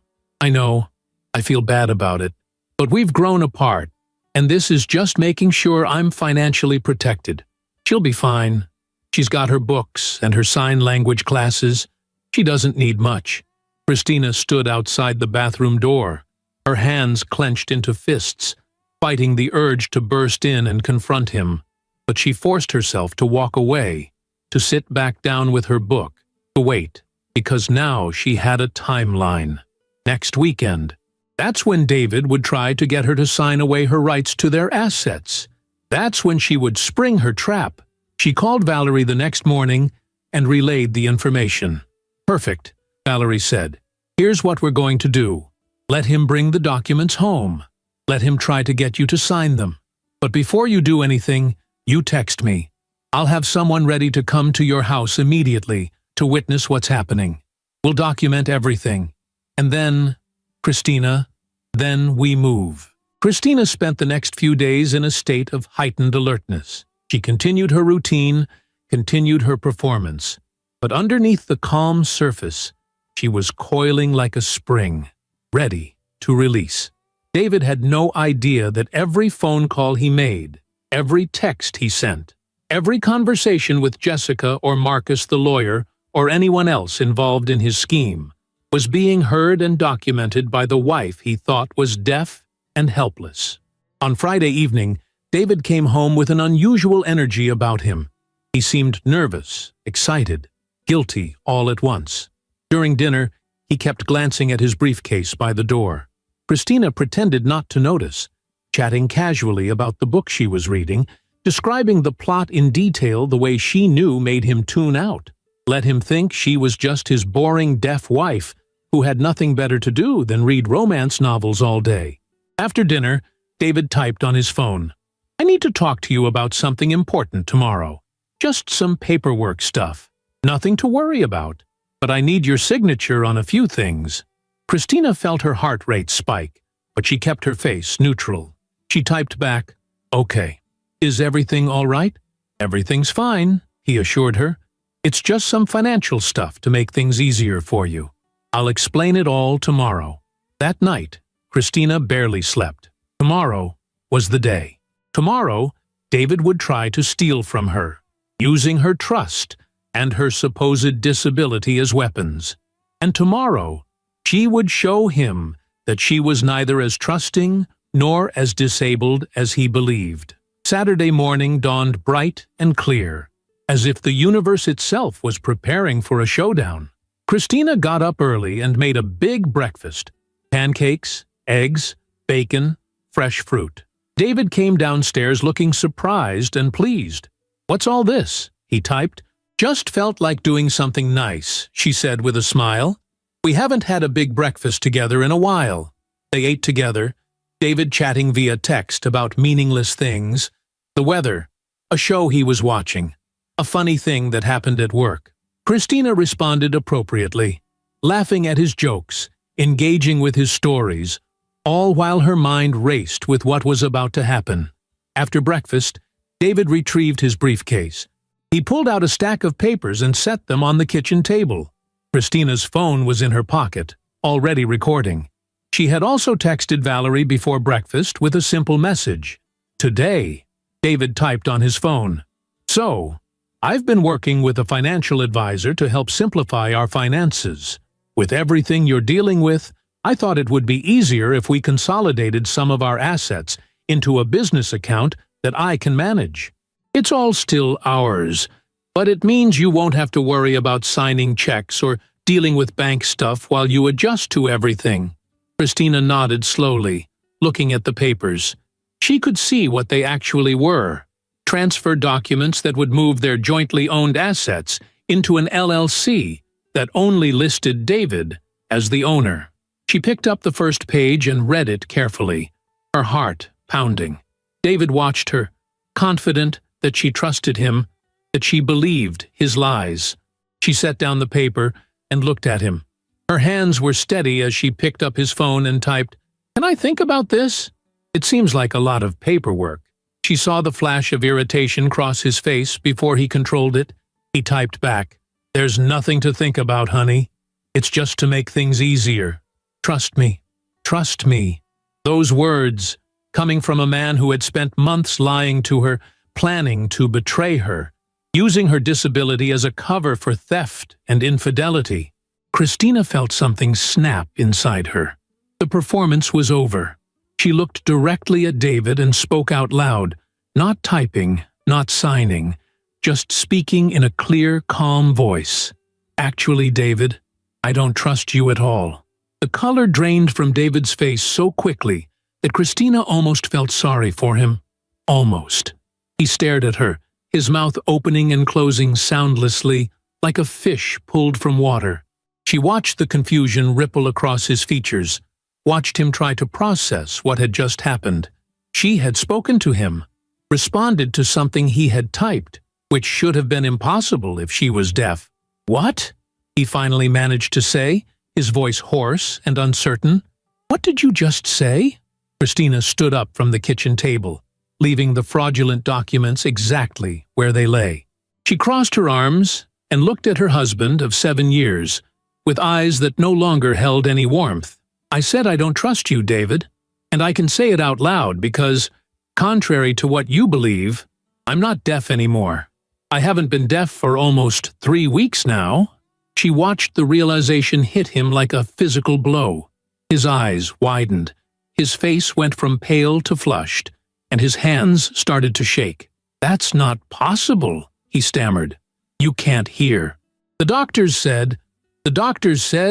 I feel bad about it. But we've grown apart, and this is just making sure I'm financially protected. She'll be fine. She's got her books and her sign language classes. She doesn't need much. Christina stood outside the bathroom door, her hands clenched into fists, fighting the urge to burst in and confront him. But she forced herself to walk away, to sit back down with her book, to wait, because now she had a timeline. Next weekend. That's when David would try to get her to sign away her rights to their assets. That's when she would spring her trap. She called Valerie the next morning and relayed the information. "Perfect," Valerie said. "Here's what we're going to do. Let him bring the documents home. Let him try to get you to sign them. But before you do anything, you text me. I'll have someone ready to come to your house immediately to witness what's happening. We'll document everything. And then, Christina, then we move." Christina spent the next few days in a state of heightened alertness. She continued her routine, continued her performance. But underneath the calm surface, she was coiling like a spring, ready to release. David had no idea that every phone call he made, every text he sent, every conversation with Jessica or Marcus the lawyer or anyone else involved in his scheme was being heard and documented by the wife he thought was deaf and helpless. On Friday evening, David came home with an unusual energy about him. He seemed nervous, excited, guilty all at once. During dinner, he kept glancing at his briefcase by the door. Christina pretended not to notice, chatting casually about the book she was reading, describing the plot in detail the way she knew made him tune out. Let him think she was just his boring deaf wife who had nothing better to do than read romance novels all day. After dinner, David typed on his phone, "I need to talk to you about something important tomorrow. Just some paperwork stuff. Nothing to worry about. But I need your signature on a few things." Christina felt her heart rate spike, but she kept her face neutral. She typed back, "Okay. Is everything all right?" "Everything's fine," he assured her. "It's just some financial stuff to make things easier for you. I'll explain it all tomorrow." That night, Christina barely slept. Tomorrow was the day. Tomorrow, David would try to steal from her, using her trust and her supposed disability as weapons. And tomorrow, she would show him that she was neither as trusting nor as disabled as he believed. Saturday morning dawned bright and clear, as if the universe itself was preparing for a showdown. Christina got up early and made a big breakfast: pancakes, eggs, bacon, fresh fruit. David came downstairs looking surprised and pleased. "What's all this?" he typed. "Just felt like doing something nice," she said with a smile. "We haven't had a big breakfast together in a while." They ate together, David chatting via text about meaningless things, the weather, a show he was watching, a funny thing that happened at work. Christina responded appropriately, laughing at his jokes, engaging with his stories, all while her mind raced with what was about to happen. After breakfast, David retrieved his briefcase. He pulled out a stack of papers and set them on the kitchen table. Christina's phone was in her pocket, already recording. She had also texted Valerie before breakfast with a simple message. "Today," David typed on his phone. "So, I've been working with a financial advisor to help simplify our finances. With everything you're dealing with, I thought it would be easier if we consolidated some of our assets into a business account that I can manage. It's all still ours, but it means you won't have to worry about signing checks or dealing with bank stuff while you adjust to everything." Christina nodded slowly, looking at the papers. She could see what they actually were: transfer documents that would move their jointly owned assets into an LLC that only listed David as the owner. She picked up the first page and read it carefully, her heart pounding. David watched her, confident that she trusted him, that she believed his lies. She set down the paper and looked at him. Her hands were steady as she picked up his phone and typed, "Can I think about this? It seems like a lot of paperwork." She saw the flash of irritation cross his face before he controlled it. He typed back, "There's nothing to think about, honey. It's just to make things easier. Trust me. Trust me." Those words, coming from a man who had spent months lying to her, planning to betray her, using her disability as a cover for theft and infidelity. Christina felt something snap inside her. The performance was over. She looked directly at David and spoke out loud, not typing, not signing, just speaking in a clear, calm voice. "Actually, David, I don't trust you at all." The color drained from David's face so quickly that Christina almost felt sorry for him. Almost. He stared at her, his mouth opening and closing soundlessly, like a fish pulled from water. She watched the confusion ripple across his features, watched him try to process what had just happened. She had spoken to him, responded to something he had typed, which should have been impossible if she was deaf. "What?" he finally managed to say, his voice hoarse and uncertain. "What did you just say?" Christina stood up from the kitchen table, leaving the fraudulent documents exactly where they lay. She crossed her arms and looked at her husband of 7 years, with eyes that no longer held any warmth. "I said I don't trust you, David, and I can say it out loud because, contrary to what you believe, I'm not deaf anymore. I haven't been deaf for almost 3 weeks now." She watched the realization hit him like a physical blow. His eyes widened, his face went from pale to flushed, and his hands started to shake. "That's not possible," he stammered. "You can't hear." The doctors said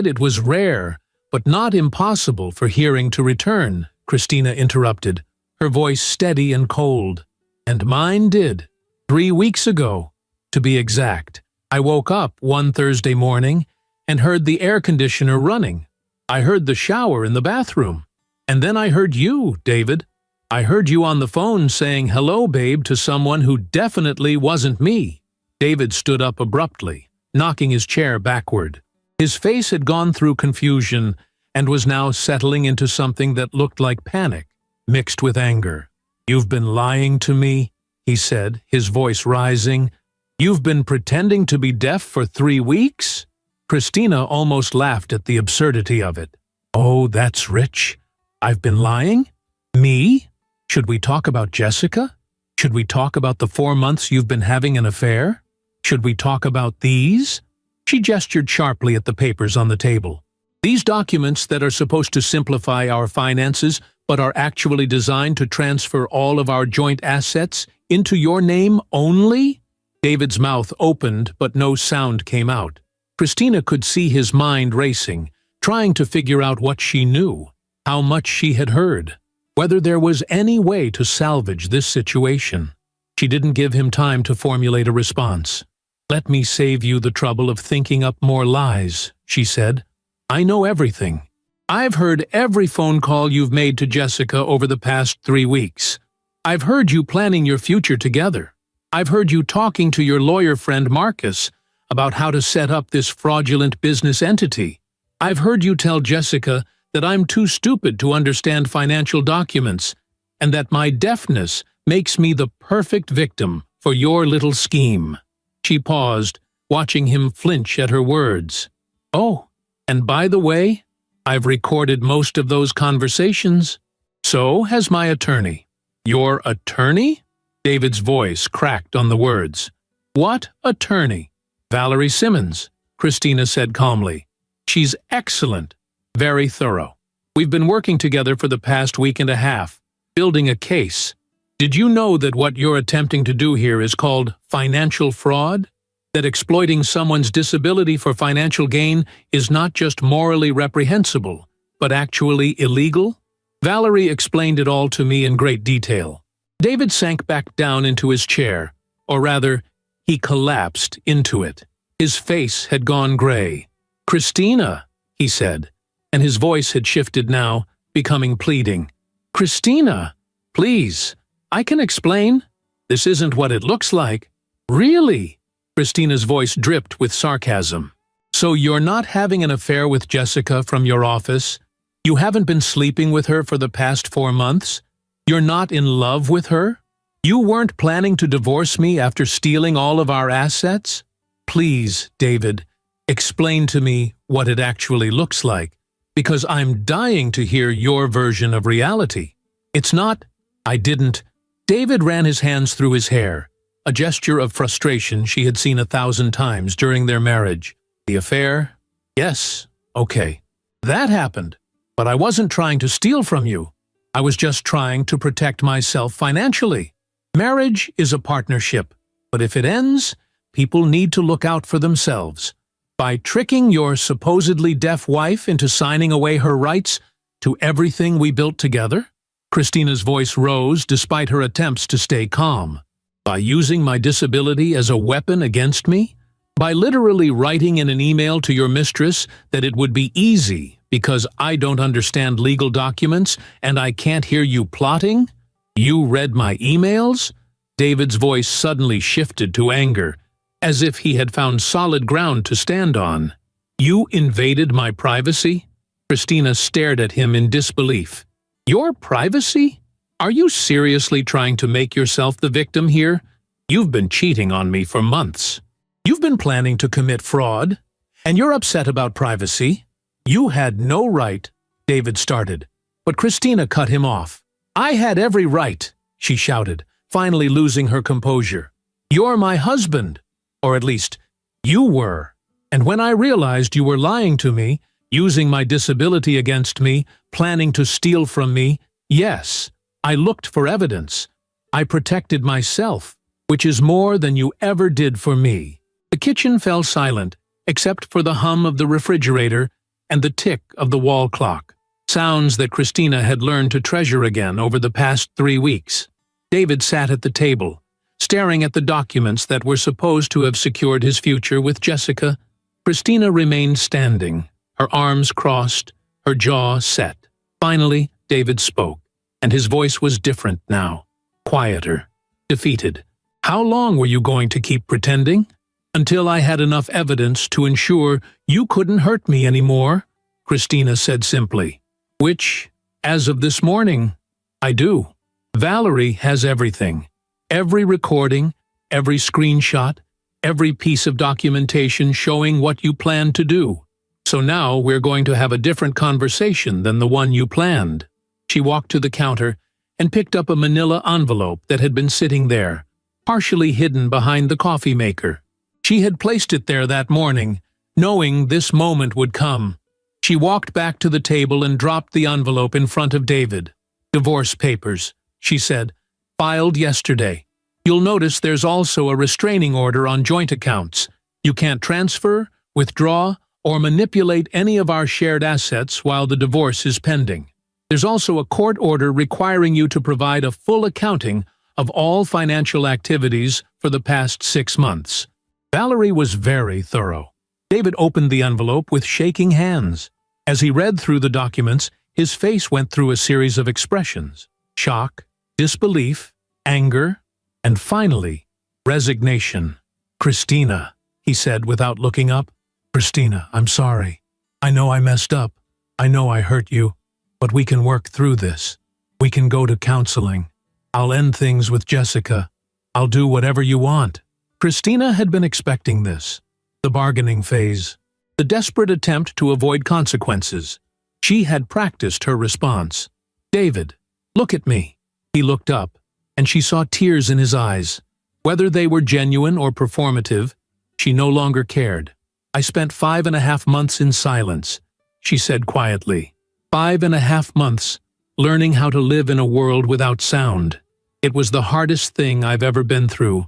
it was rare, but not impossible for hearing to return," Christina interrupted, her voice steady and cold. "And mine did. 3 weeks ago, to be exact. I woke up one Thursday morning and heard the air conditioner running. I heard the shower in the bathroom. And then I heard you, David. I heard you on the phone saying hello, babe, to someone who definitely wasn't me." David stood up abruptly, knocking his chair backward. His face had gone through confusion and was now settling into something that looked like panic, mixed with anger. "You've been lying to me," he said, his voice rising. "You've been pretending to be deaf for 3 weeks?" Christina almost laughed at the absurdity of it. "Oh, that's rich. I've been lying? Me? Should we talk about Jessica? Should we talk about the 4 months you've been having an affair? Should we talk about these?" She gestured sharply at the papers on the table. "These documents that are supposed to simplify our finances but are actually designed to transfer all of our joint assets into your name only?" David's mouth opened, but no sound came out. Christina could see his mind racing, trying to figure out what she knew, how much she had heard, whether there was any way to salvage this situation. She didn't give him time to formulate a response. "Let me save you the trouble of thinking up more lies," she said. "I know everything. I've heard every phone call you've made to Jessica over the past 3 weeks. I've heard you planning your future together. I've heard you talking to your lawyer friend Marcus about how to set up this fraudulent business entity. I've heard you tell Jessica that I'm too stupid to understand financial documents, and that my deafness makes me the perfect victim for your little scheme." She paused, watching him flinch at her words. "Oh, and by the way, I've recorded most of those conversations. So has my attorney." "Your attorney?" David's voice cracked on the words. "What attorney?" "Valerie Simmons," Christina said calmly. "She's excellent, very thorough. We've been working together for the past week and a half, building a case. Did you know that what you're attempting to do here is called financial fraud? That exploiting someone's disability for financial gain is not just morally reprehensible, but actually illegal?" Valerie explained it all to me in great detail. David sank back down into his chair, or rather, he collapsed into it. His face had gone gray. "Christina," he said, and his voice had shifted now, becoming pleading. "Christina, please, I can explain. This isn't what it looks like." "Really?" Christina's voice dripped with sarcasm. "So you're not having an affair with Jessica from your office? You haven't been sleeping with her for the past 4 months? You're not in love with her? You weren't planning to divorce me after stealing all of our assets? Please, David, explain to me what it actually looks like, because I'm dying to hear your version of reality. It's not, I didn't." David ran his hands through his hair, a gesture of frustration she had seen 1,000 times during their marriage. The affair? Yes, okay. That happened, but I wasn't trying to steal from you. I was just trying to protect myself financially. Marriage is a partnership, but if it ends, people need to look out for themselves. By tricking your supposedly deaf wife into signing away her rights to everything we built together? Christina's voice rose despite her attempts to stay calm. By using my disability as a weapon against me? By literally writing in an email to your mistress that it would be easy because I don't understand legal documents and I can't hear you plotting? You read my emails? David's voice suddenly shifted to anger, as if he had found solid ground to stand on. You invaded my privacy? Christina stared at him in disbelief. Your privacy? Are you seriously trying to make yourself the victim here? You've been cheating on me for months. You've been planning to commit fraud, and you're upset about privacy. You had no right, David started, but Christina cut him off. I had every right, she shouted, finally losing her composure. You're my husband, or at least, you were. And when I realized you were lying to me, using my disability against me, planning to steal from me, yes, I looked for evidence. I protected myself, which is more than you ever did for me. The kitchen fell silent, except for the hum of the refrigerator and the tick of the wall clock, sounds that Christina had learned to treasure again over the past 3 weeks. David sat at the table, staring at the documents that were supposed to have secured his future with Jessica. Christina remained standing, her arms crossed, her jaw set. Finally, David spoke, and his voice was different now, quieter, defeated. How long were you going to keep pretending? Until I had enough evidence to ensure you couldn't hurt me anymore, Christina said simply. Which, as of this morning, I do. Valerie has everything. Every recording, every screenshot, every piece of documentation showing what you planned to do. So now we're going to have a different conversation than the one you planned. She walked to the counter and picked up a manila envelope that had been sitting there, partially hidden behind the coffee maker. She had placed it there that morning, knowing this moment would come. She walked back to the table and dropped the envelope in front of David. Divorce papers, she said, filed yesterday. You'll notice there's also a restraining order on joint accounts. You can't transfer, withdraw, or manipulate any of our shared assets while the divorce is pending. There's also a court order requiring you to provide a full accounting of all financial activities for the past 6 months. Valerie was very thorough. David opened the envelope with shaking hands. As he read through the documents, his face went through a series of expressions: shock, disbelief, anger, and finally, resignation. Christina, he said without looking up. Christina, I'm sorry. I know I messed up. I know I hurt you. But we can work through this. We can go to counseling. I'll end things with Jessica. I'll do whatever you want. Christina had been expecting this. The bargaining phase. The desperate attempt to avoid consequences. She had practiced her response. David, look at me. He looked up, and she saw tears in his eyes. Whether they were genuine or performative, she no longer cared. I spent 5.5 months in silence, she said quietly. 5.5 months, learning how to live in a world without sound. It was the hardest thing I've ever been through.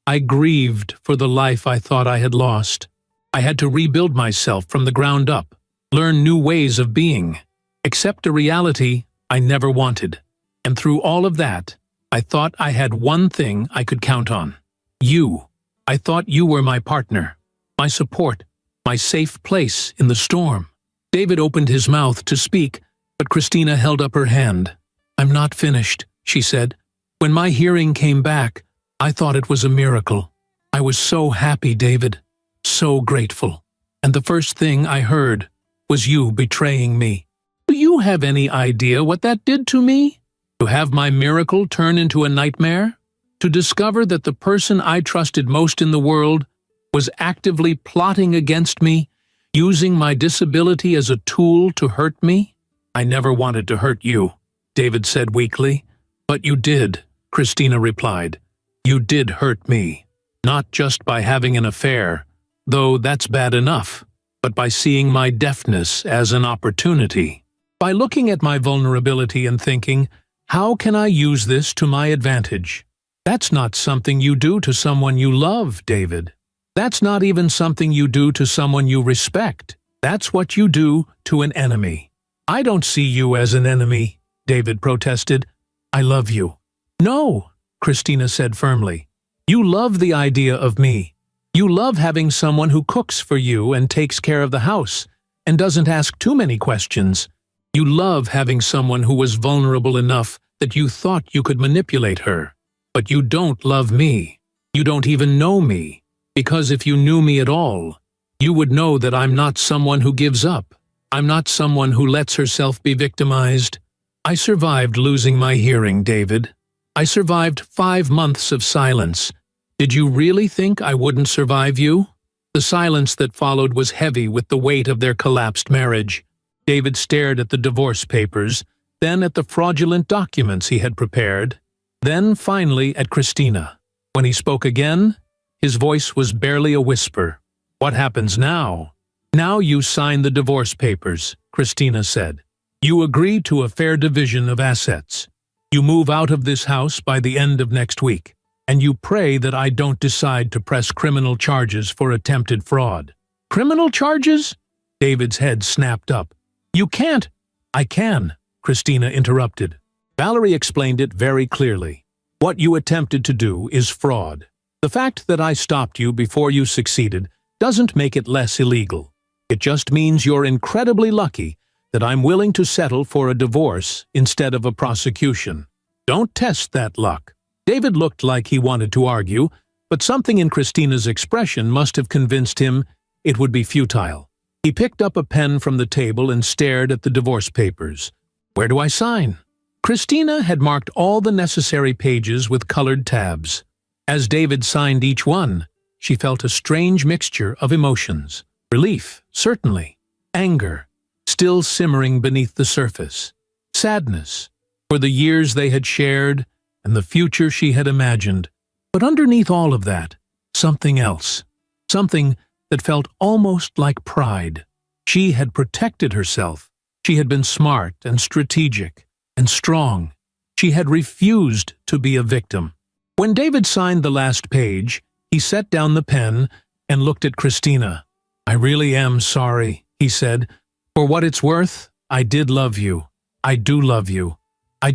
I grieved for the life I thought I had lost. I had to rebuild myself from the ground up, learn new ways of being, accept a reality I never wanted. And through all of that, I thought I had one thing I could count on. You. I thought you were my partner, my support, my safe place in the storm. David opened his mouth to speak, but Christina held up her hand. I'm not finished, she said. When my hearing came back, I thought it was a miracle. I was so happy, David, so grateful. And the first thing I heard was you betraying me. Do you have any idea what that did to me? To have my miracle turn into a nightmare? To discover that the person I trusted most in the world was actively plotting against me, using my disability as a tool to hurt me? I never wanted to hurt you, David said weakly. But you did, Christina replied. You did hurt me, not just by having an affair, though that's bad enough, but by seeing my deafness as an opportunity. By looking at my vulnerability and thinking, how can I use this to my advantage? That's not something you do to someone you love, David. That's not even something you do to someone you respect. That's what you do to an enemy. I don't see you as an enemy, David protested. I love you. No, Christina said firmly. You love the idea of me. You love having someone who cooks for you and takes care of the house and doesn't ask too many questions. You love having someone who was vulnerable enough that you thought you could manipulate her. But you don't love me. You don't even know me. Because if you knew me at all, you would know that I'm not someone who gives up. I'm not someone who lets herself be victimized. I survived losing my hearing, David. I survived 5 months of silence. Did you really think I wouldn't survive you? The silence that followed was heavy with the weight of their collapsed marriage. David stared at the divorce papers, then at the fraudulent documents he had prepared, then finally at Christina. When he spoke again, his voice was barely a whisper. What happens now? Now you sign the divorce papers, Christina said. You agree to a fair division of assets. You move out of this house by the end of next week, and you pray that I don't decide to press criminal charges for attempted fraud. Criminal charges? David's head snapped up. You can't. I can, Christina interrupted. Valerie explained it very clearly. What you attempted to do is fraud. The fact that I stopped you before you succeeded doesn't make it less illegal. It just means you're incredibly lucky that I'm willing to settle for a divorce instead of a prosecution. Don't test that luck. David looked like he wanted to argue, but something in Christina's expression must have convinced him it would be futile. He picked up a pen from the table and stared at the divorce papers. Where do I sign? Christina had marked all the necessary pages with colored tabs. As David signed each one, she felt a strange mixture of emotions. Relief, certainly. Anger, still simmering beneath the surface. Sadness, for the years they had shared and the future she had imagined. But underneath all of that, something else. Something that felt almost like pride. She had protected herself. She had been smart and strategic and strong. She had refused to be a victim. When David signed the last page, he set down the pen and looked at Christina. I really am sorry, he said. For what it's worth, I did love you. I do love you. I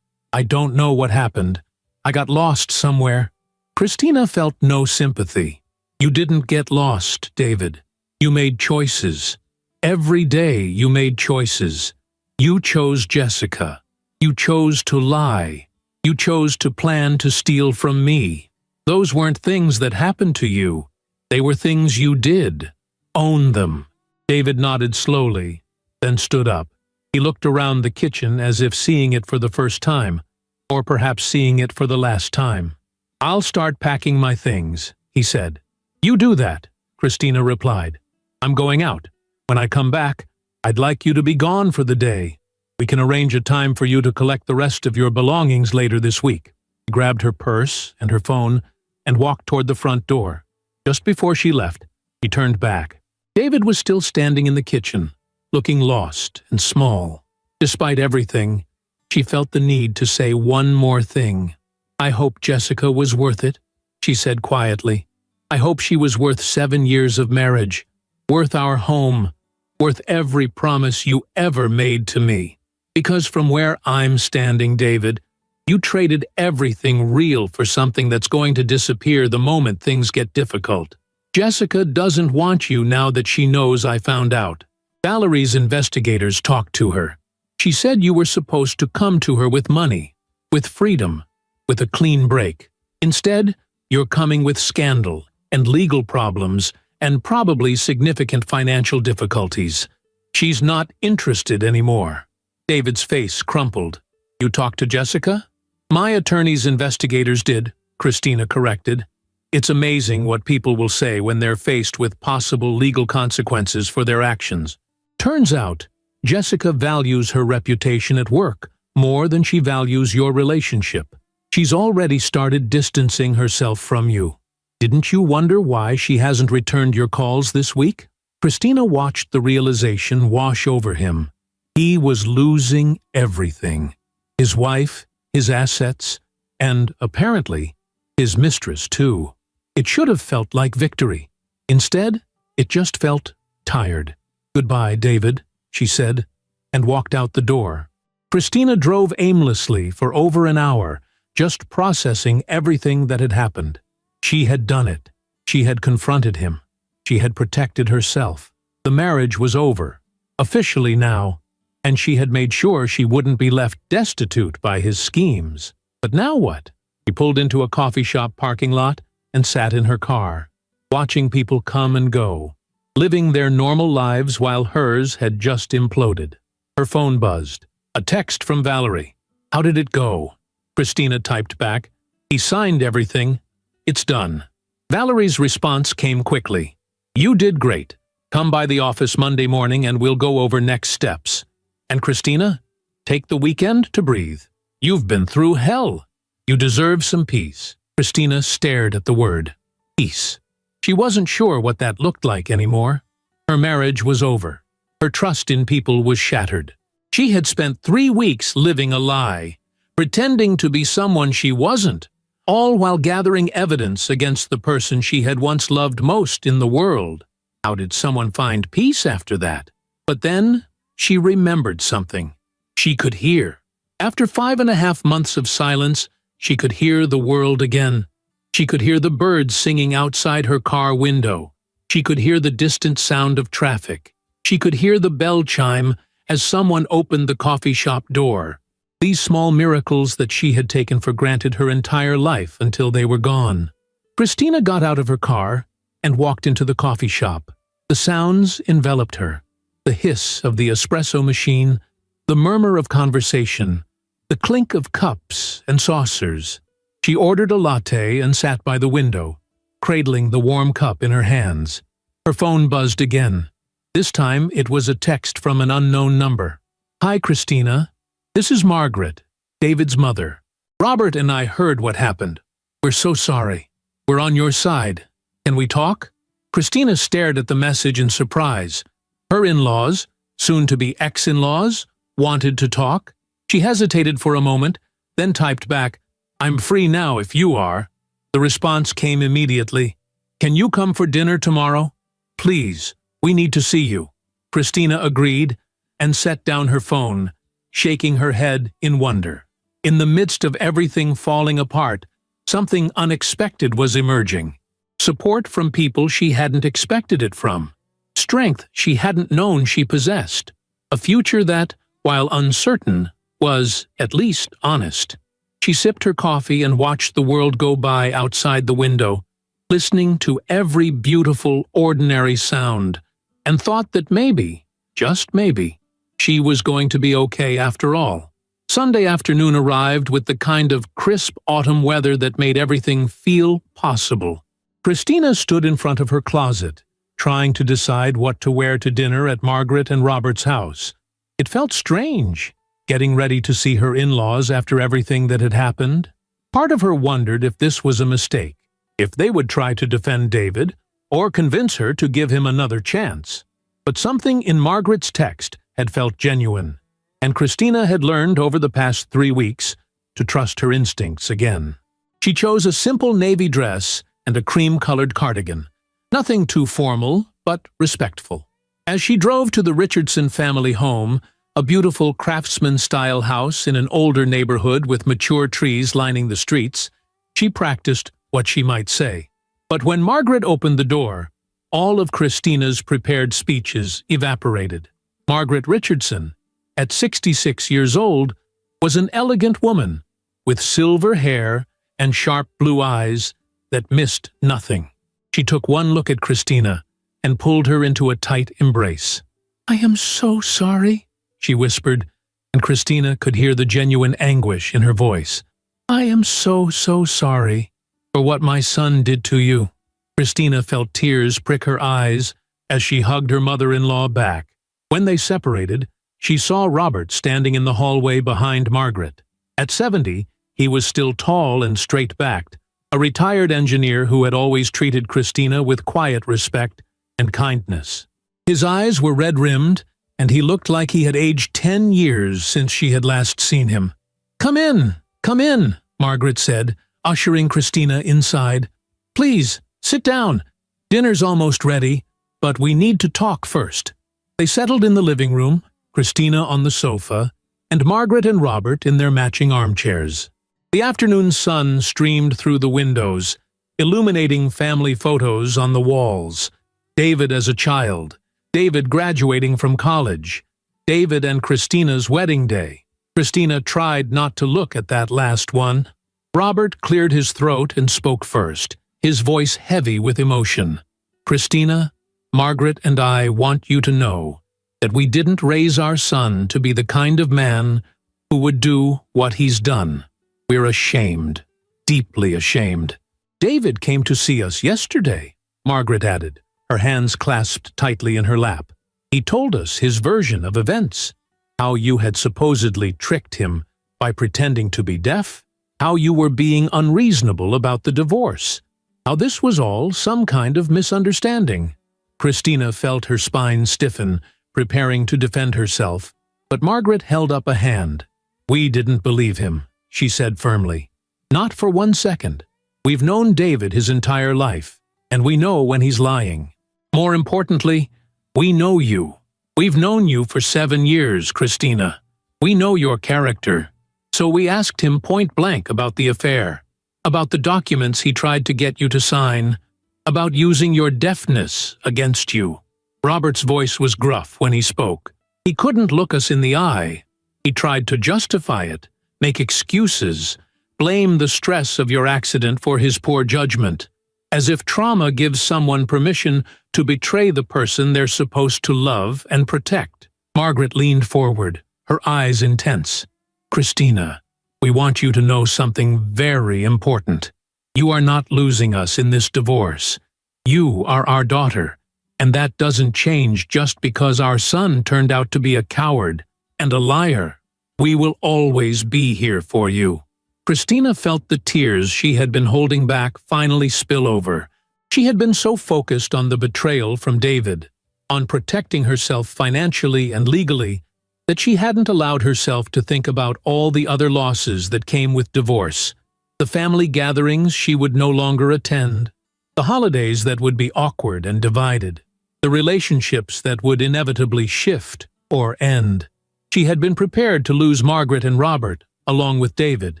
don't know what happened. I got lost somewhere. Christina felt no sympathy. You didn't get lost, David. You made choices. Every day you made choices. You chose Jessica. You chose to lie. You chose to plan to steal from me. Those weren't things that happened to you. They were things you did. Own them. David nodded slowly, then stood up. He looked around the kitchen as if seeing it for the first time, or perhaps seeing it for the last time. I'll start packing my things, he said. You do that, Christina replied. I'm going out. When I come back, I'd like you to be gone for the day. We can arrange a time for you to collect the rest of your belongings later this week. He grabbed her purse and her phone and walked toward the front door. Just before she left, he turned back. David was still standing in the kitchen, looking lost and small. Despite everything, she felt the need to say one more thing. I hope Jessica was worth it, she said quietly. I hope she was worth 7 years of marriage, worth our home, worth every promise you ever made to me. Because from where I'm standing, David, you traded everything real for something that's going to disappear the moment things get difficult. Jessica doesn't want you now that she knows I found out. Valerie's investigators talked to her. She said you were supposed to come to her with money, with freedom, with a clean break. Instead, you're coming with scandal and legal problems and probably significant financial difficulties. She's not interested anymore. David's face crumpled. You talked to Jessica? My attorney's investigators did, Christina corrected. It's amazing what people will say when they're faced with possible legal consequences for their actions. Turns out, Jessica values her reputation at work more than she values your relationship. She's already started distancing herself from you. Didn't you wonder why she hasn't returned your calls this week? Christina watched the realization wash over him. He was losing everything. His wife, his assets, and, apparently, his mistress, too. It should have felt like victory. Instead, it just felt tired. "Goodbye, David," she said, and walked out the door. Christina drove aimlessly for over an hour, just processing everything that had happened. She had done it. She had confronted him. She had protected herself. The marriage was over, officially now, and she had made sure she wouldn't be left destitute by his schemes. But now what? She pulled into a coffee shop parking lot and sat in her car, watching people come and go, living their normal lives while hers had just imploded. Her phone buzzed. A text from Valerie. "How did it go?" Christina typed back. "He signed everything. It's done." Valerie's response came quickly. "You did great. Come by the office Monday morning and we'll go over next steps. And Christina, take the weekend to breathe. You've been through hell. You deserve some peace." Christina stared at the word, peace. She wasn't sure what that looked like anymore. Her marriage was over. Her trust in people was shattered. She had spent 3 weeks living a lie, pretending to be someone she wasn't, all while gathering evidence against the person she had once loved most in the world. How did someone find peace after that? But then she remembered something. She could hear. After 5.5 months of silence, she could hear the world again. She could hear the birds singing outside her car window. She could hear the distant sound of traffic. She could hear the bell chime as someone opened the coffee shop door. These small miracles that she had taken for granted her entire life until they were gone. Christina got out of her car and walked into the coffee shop. The sounds enveloped her. The hiss of the espresso machine, the murmur of conversation, the clink of cups and saucers. She ordered a latte and sat by the window, cradling the warm cup in her hands. Her phone buzzed again. This time it was a text from an unknown number. "Hi, Christina. This is Margaret, David's mother. Robert and I heard what happened. We're so sorry. We're on your side. Can we talk?" Christina stared at the message in surprise. Her in-laws, soon-to-be ex-in-laws, wanted to talk. She hesitated for a moment, then typed back, "I'm free now if you are." The response came immediately. "Can you come for dinner tomorrow? Please. We need to see you." Christina agreed and set down her phone, shaking her head in wonder. In the midst of everything falling apart, something unexpected was emerging. Support from people she hadn't expected it from. Strength she hadn't known she possessed. A future that, while uncertain, was, at least, honest. She sipped her coffee and watched the world go by outside the window, listening to every beautiful, ordinary sound, and thought that maybe, just maybe, she was going to be okay after all. Sunday afternoon arrived with the kind of crisp autumn weather that made everything feel possible. Christina stood in front of her closet, trying to decide what to wear to dinner at Margaret and Robert's house. It felt strange, getting ready to see her in-laws after everything that had happened. Part of her wondered if this was a mistake, if they would try to defend David, or convince her to give him another chance. But something in Margaret's text had felt genuine, and Christina had learned over the past 3 weeks to trust her instincts again. She chose a simple navy dress and a cream-colored cardigan, nothing too formal, but respectful. As she drove to the Richardson family home, a beautiful craftsman-style house in an older neighborhood with mature trees lining the streets, she practiced what she might say. But when Margaret opened the door, all of Christina's prepared speeches evaporated. Margaret Richardson, at 66 years old, was an elegant woman with silver hair and sharp blue eyes that missed nothing. She took one look at Christina and pulled her into a tight embrace. "I am so sorry," she whispered, and Christina could hear the genuine anguish in her voice. "I am so sorry for what my son did to you." Christina felt tears prick her eyes as she hugged her mother-in-law back. When they separated, she saw Robert standing in the hallway behind Margaret. At 70, he was still tall and straight-backed, a retired engineer who had always treated Christina with quiet respect and kindness. His eyes were red-rimmed, and he looked like he had aged 10 years since she had last seen him. Come in," Margaret said, ushering Christina inside. "Please, sit down. Dinner's almost ready, but we need to talk first." They settled in the living room, Christina on the sofa, and Margaret and Robert in their matching armchairs. The afternoon sun streamed through the windows, illuminating family photos on the walls. David as a child, David graduating from college, David and Christina's wedding day. Christina tried not to look at that last one. Robert cleared his throat and spoke first, his voice heavy with emotion. "Christina, Margaret and I want you to know that we didn't raise our son to be the kind of man who would do what he's done. We're ashamed, deeply ashamed." "David came to see us yesterday," Margaret added, her hands clasped tightly in her lap. "He told us his version of events, how you had supposedly tricked him by pretending to be deaf, how you were being unreasonable about the divorce, how this was all some kind of misunderstanding." Christina felt her spine stiffen, preparing to defend herself, but Margaret held up a hand. "We didn't believe him," she said firmly. "Not for 1 second. We've known David his entire life, and we know when he's lying. More importantly, we know you. We've known you for 7 years, Christina. We know your character. So we asked him point-blank about the affair, about the documents he tried to get you to sign, about using your deafness against you." Robert's voice was gruff when he spoke. He couldn't look us in the eye. He tried to justify it, make excuses, blame the stress of your accident for his poor judgment, as if trauma gives someone permission to betray the person they're supposed to love and protect. Margaret leaned forward, her eyes intense. "Christina, we want you to know something very important. You are not losing us in this divorce. You are our daughter, and that doesn't change just because our son turned out to be a coward and a liar. We will always be here for you." Christina felt the tears she had been holding back finally spill over. She had been so focused on the betrayal from David, on protecting herself financially and legally, that she hadn't allowed herself to think about all the other losses that came with divorce, the family gatherings she would no longer attend, the holidays that would be awkward and divided, the relationships that would inevitably shift or end. She had been prepared to lose Margaret and Robert, along with David,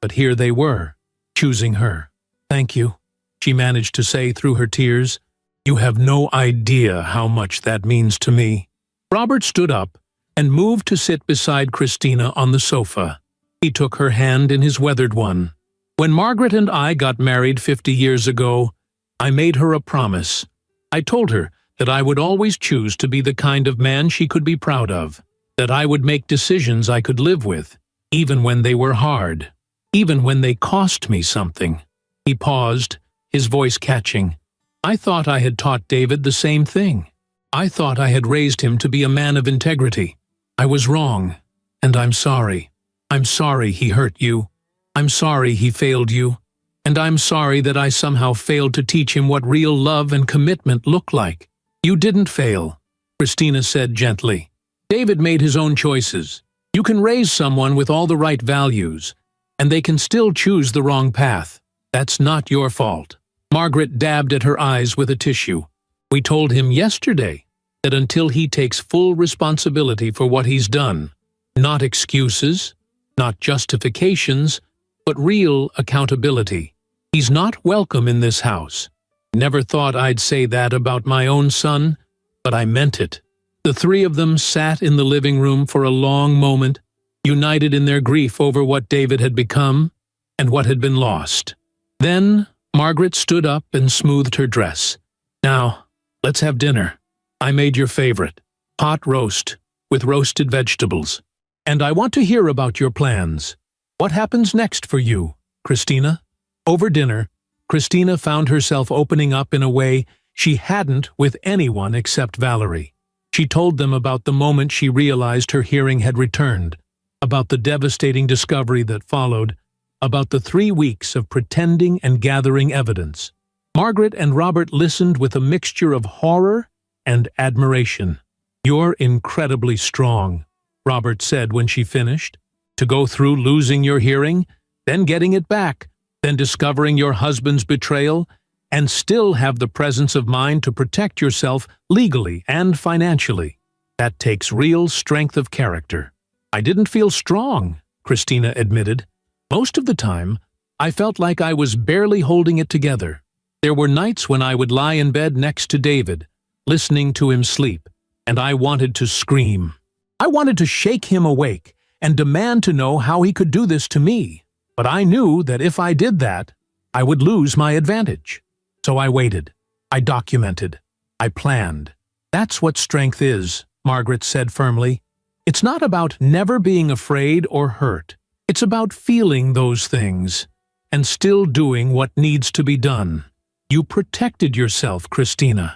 but here they were, choosing her. "Thank you," she managed to say through her tears. "You have no idea how much that means to me." Robert stood up and moved to sit beside Christina on the sofa. He took her hand in his weathered one. "When Margaret and I got married 50 years ago, I made her a promise. I told her that I would always choose to be the kind of man she could be proud of, that I would make decisions I could live with, even when they were hard, even when they cost me something." He paused, his voice catching. "I thought I had taught David the same thing. I thought I had raised him to be a man of integrity. I was wrong, and I'm sorry. I'm sorry he hurt you. I'm sorry he failed you. And I'm sorry that I somehow failed to teach him what real love and commitment look like." "You didn't fail," Christina said gently. "David made his own choices. You can raise someone with all the right values, and they can still choose the wrong path. That's not your fault." Margaret dabbed at her eyes with a tissue. "We told him yesterday that until he takes full responsibility for what he's done, not excuses, not justifications, but real accountability, he's not welcome in this house. Never thought I'd say that about my own son, but I meant it." The three of them sat in the living room for a long moment, united in their grief over what David had become and what had been lost. Then Margaret stood up and smoothed her dress. "Now, let's have dinner. I made your favorite, hot roast with roasted vegetables. And I want to hear about your plans. What happens next for you, Christina?" Over dinner, Christina found herself opening up in a way she hadn't with anyone except Valerie. She told them about the moment she realized her hearing had returned, about the devastating discovery that followed, about the 3 weeks of pretending and gathering evidence. Margaret and Robert listened with a mixture of horror and admiration. "You're incredibly strong," Robert said when she finished. "To go through losing your hearing, then getting it back, then discovering your husband's betrayal, and still have the presence of mind to protect yourself legally and financially. That takes real strength of character." "I didn't feel strong," Christina admitted. "Most of the time, I felt like I was barely holding it together. There were nights when I would lie in bed next to David, listening to him sleep, and I wanted to scream. I wanted to shake him awake and demand to know how he could do this to me. But I knew that if I did that, I would lose my advantage. So I waited. I documented. I planned. That's what strength is," Margaret said firmly. "It's not about never being afraid or hurt. It's about feeling those things and still doing what needs to be done. You protected yourself, Christina.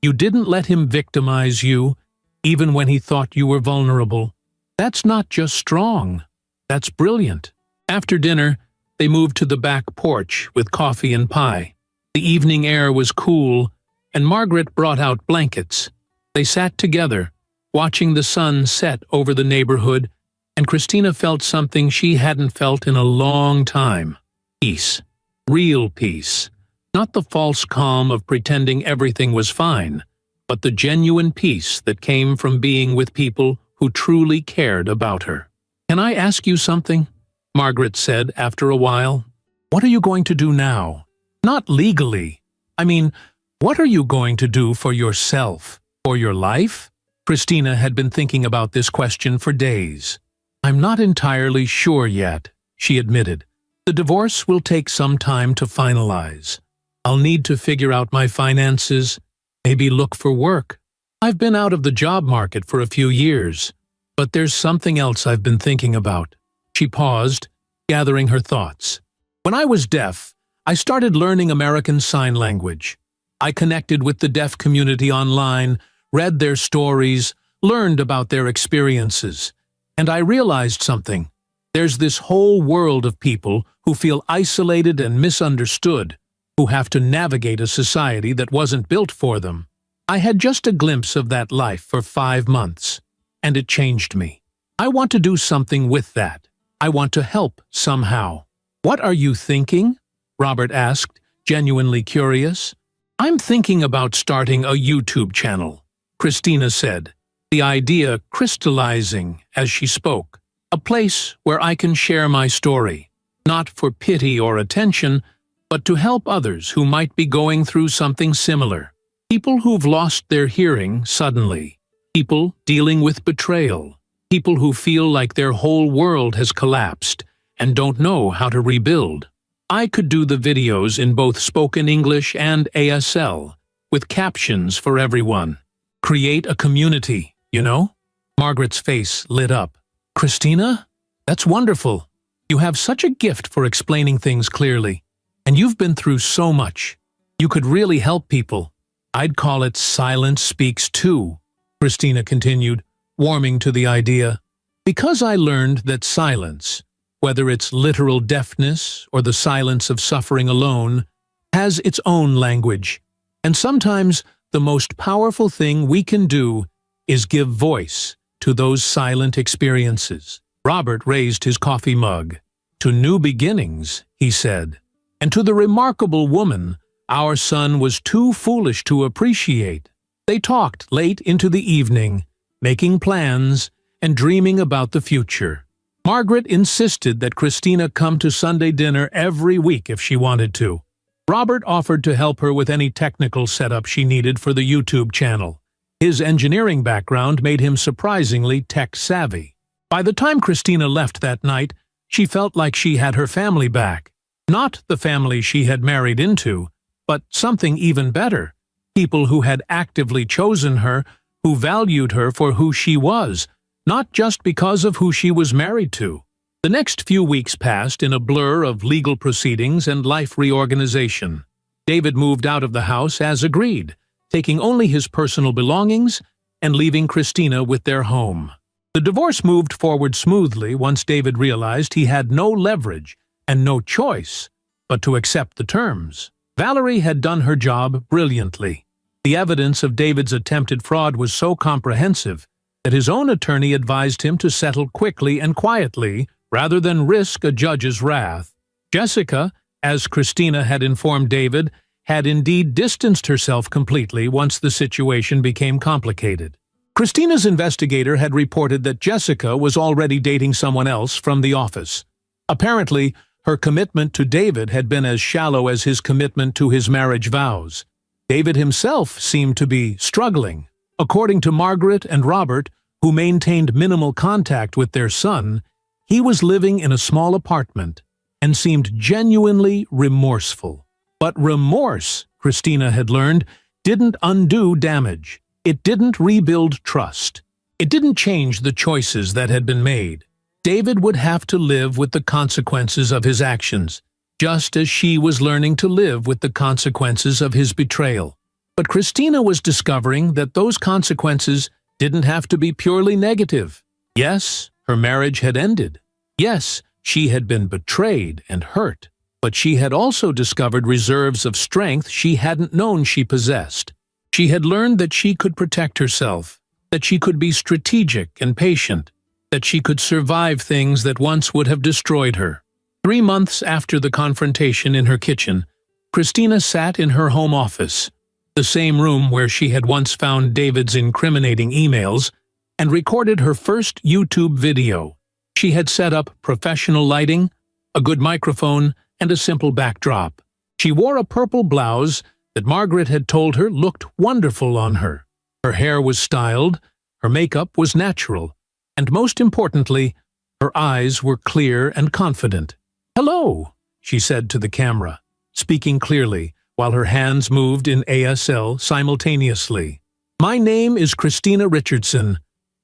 You didn't let him victimize you, even when he thought you were vulnerable. That's not just strong. That's brilliant." After dinner, they moved to the back porch with coffee and pie. The evening air was cool, and Margaret brought out blankets. They sat together, watching the sun set over the neighborhood, and Christina felt something she hadn't felt in a long time. Peace. Real peace. Not the false calm of pretending everything was fine, but the genuine peace that came from being with people who truly cared about her. "Can I ask you something?" Margaret said after a while. "What are you going to do now? Not legally. I mean, what are you going to do for yourself, for your life?" Christina had been thinking about this question for days. "I'm not entirely sure yet," she admitted. "The divorce will take some time to finalize. I'll need to figure out my finances, maybe look for work. I've been out of the job market for a few years, but there's something else I've been thinking about." She paused, gathering her thoughts. "When I was deaf, I started learning American Sign Language. I connected with the deaf community online, read their stories, learned about their experiences, and I realized something. There's this whole world of people who feel isolated and misunderstood, who have to navigate a society that wasn't built for them. I had just a glimpse of that life for 5 months, and it changed me. I want to do something with that. I want to help somehow." "What are you thinking?" Robert asked, genuinely curious. "I'm thinking about starting a YouTube channel," Christina said, the idea crystallizing as she spoke. "A place where I can share my story, not for pity or attention, but to help others who might be going through something similar. People who've lost their hearing suddenly. People dealing with betrayal. People who feel like their whole world has collapsed and don't know how to rebuild. I could do the videos in both spoken English and ASL, with captions for everyone. Create a community, you know?" Margaret's face lit up. "Christina, that's wonderful. You have such a gift for explaining things clearly. And you've been through so much. You could really help people. I'd call it Silence Speaks Too," Christina continued, warming to the idea. "Because I learned that silence, whether it's literal deafness or the silence of suffering alone, has its own language. And sometimes the most powerful thing we can do is give voice to those silent experiences." Robert raised his coffee mug. "To new beginnings," he said. "And to the remarkable woman our son was too foolish to appreciate." They talked late into the evening, making plans and dreaming about the future. Margaret insisted that Christina come to Sunday dinner every week if she wanted to. Robert offered to help her with any technical setup she needed for the YouTube channel. His engineering background made him surprisingly tech-savvy. By the time Christina left that night, she felt like she had her family back. Not the family she had married into, but something even better. People who had actively chosen her, who valued her for who she was, not just because of who she was married to. The next few weeks passed in a blur of legal proceedings and life reorganization. David moved out of the house as agreed, taking only his personal belongings and leaving Christina with their home. The divorce moved forward smoothly once David realized he had no leverage and no choice but to accept the terms. Valerie had done her job brilliantly. The evidence of David's attempted fraud was so comprehensive that his own attorney advised him to settle quickly and quietly rather than risk a judge's wrath. Jessica, as Christina had informed David, had indeed distanced herself completely once the situation became complicated. Christina's investigator had reported that Jessica was already dating someone else from the office. Apparently, her commitment to David had been as shallow as his commitment to his marriage vows. David himself seemed to be struggling. According to Margaret and Robert, who maintained minimal contact with their son, he was living in a small apartment and seemed genuinely remorseful. But remorse, Christina had learned, didn't undo damage. It didn't rebuild trust. It didn't change the choices that had been made. David would have to live with the consequences of his actions, just as she was learning to live with the consequences of his betrayal. But Christina was discovering that those consequences didn't have to be purely negative. Yes, her marriage had ended. Yes, she had been betrayed and hurt. But she had also discovered reserves of strength she hadn't known she possessed. She had learned that she could protect herself, that she could be strategic and patient, that she could survive things that once would have destroyed her. 3 months after the confrontation in her kitchen, Christina sat in her home office, the same room where she had once found David's incriminating emails, and recorded her first YouTube video. She had set up professional lighting, a good microphone, and a simple backdrop. She wore a purple blouse that Margaret had told her looked wonderful on her. Her hair was styled, her makeup was natural, and most importantly, her eyes were clear and confident. "Hello," she said to the camera, speaking clearly while her hands moved in ASL simultaneously. "My name is Christina Richardson,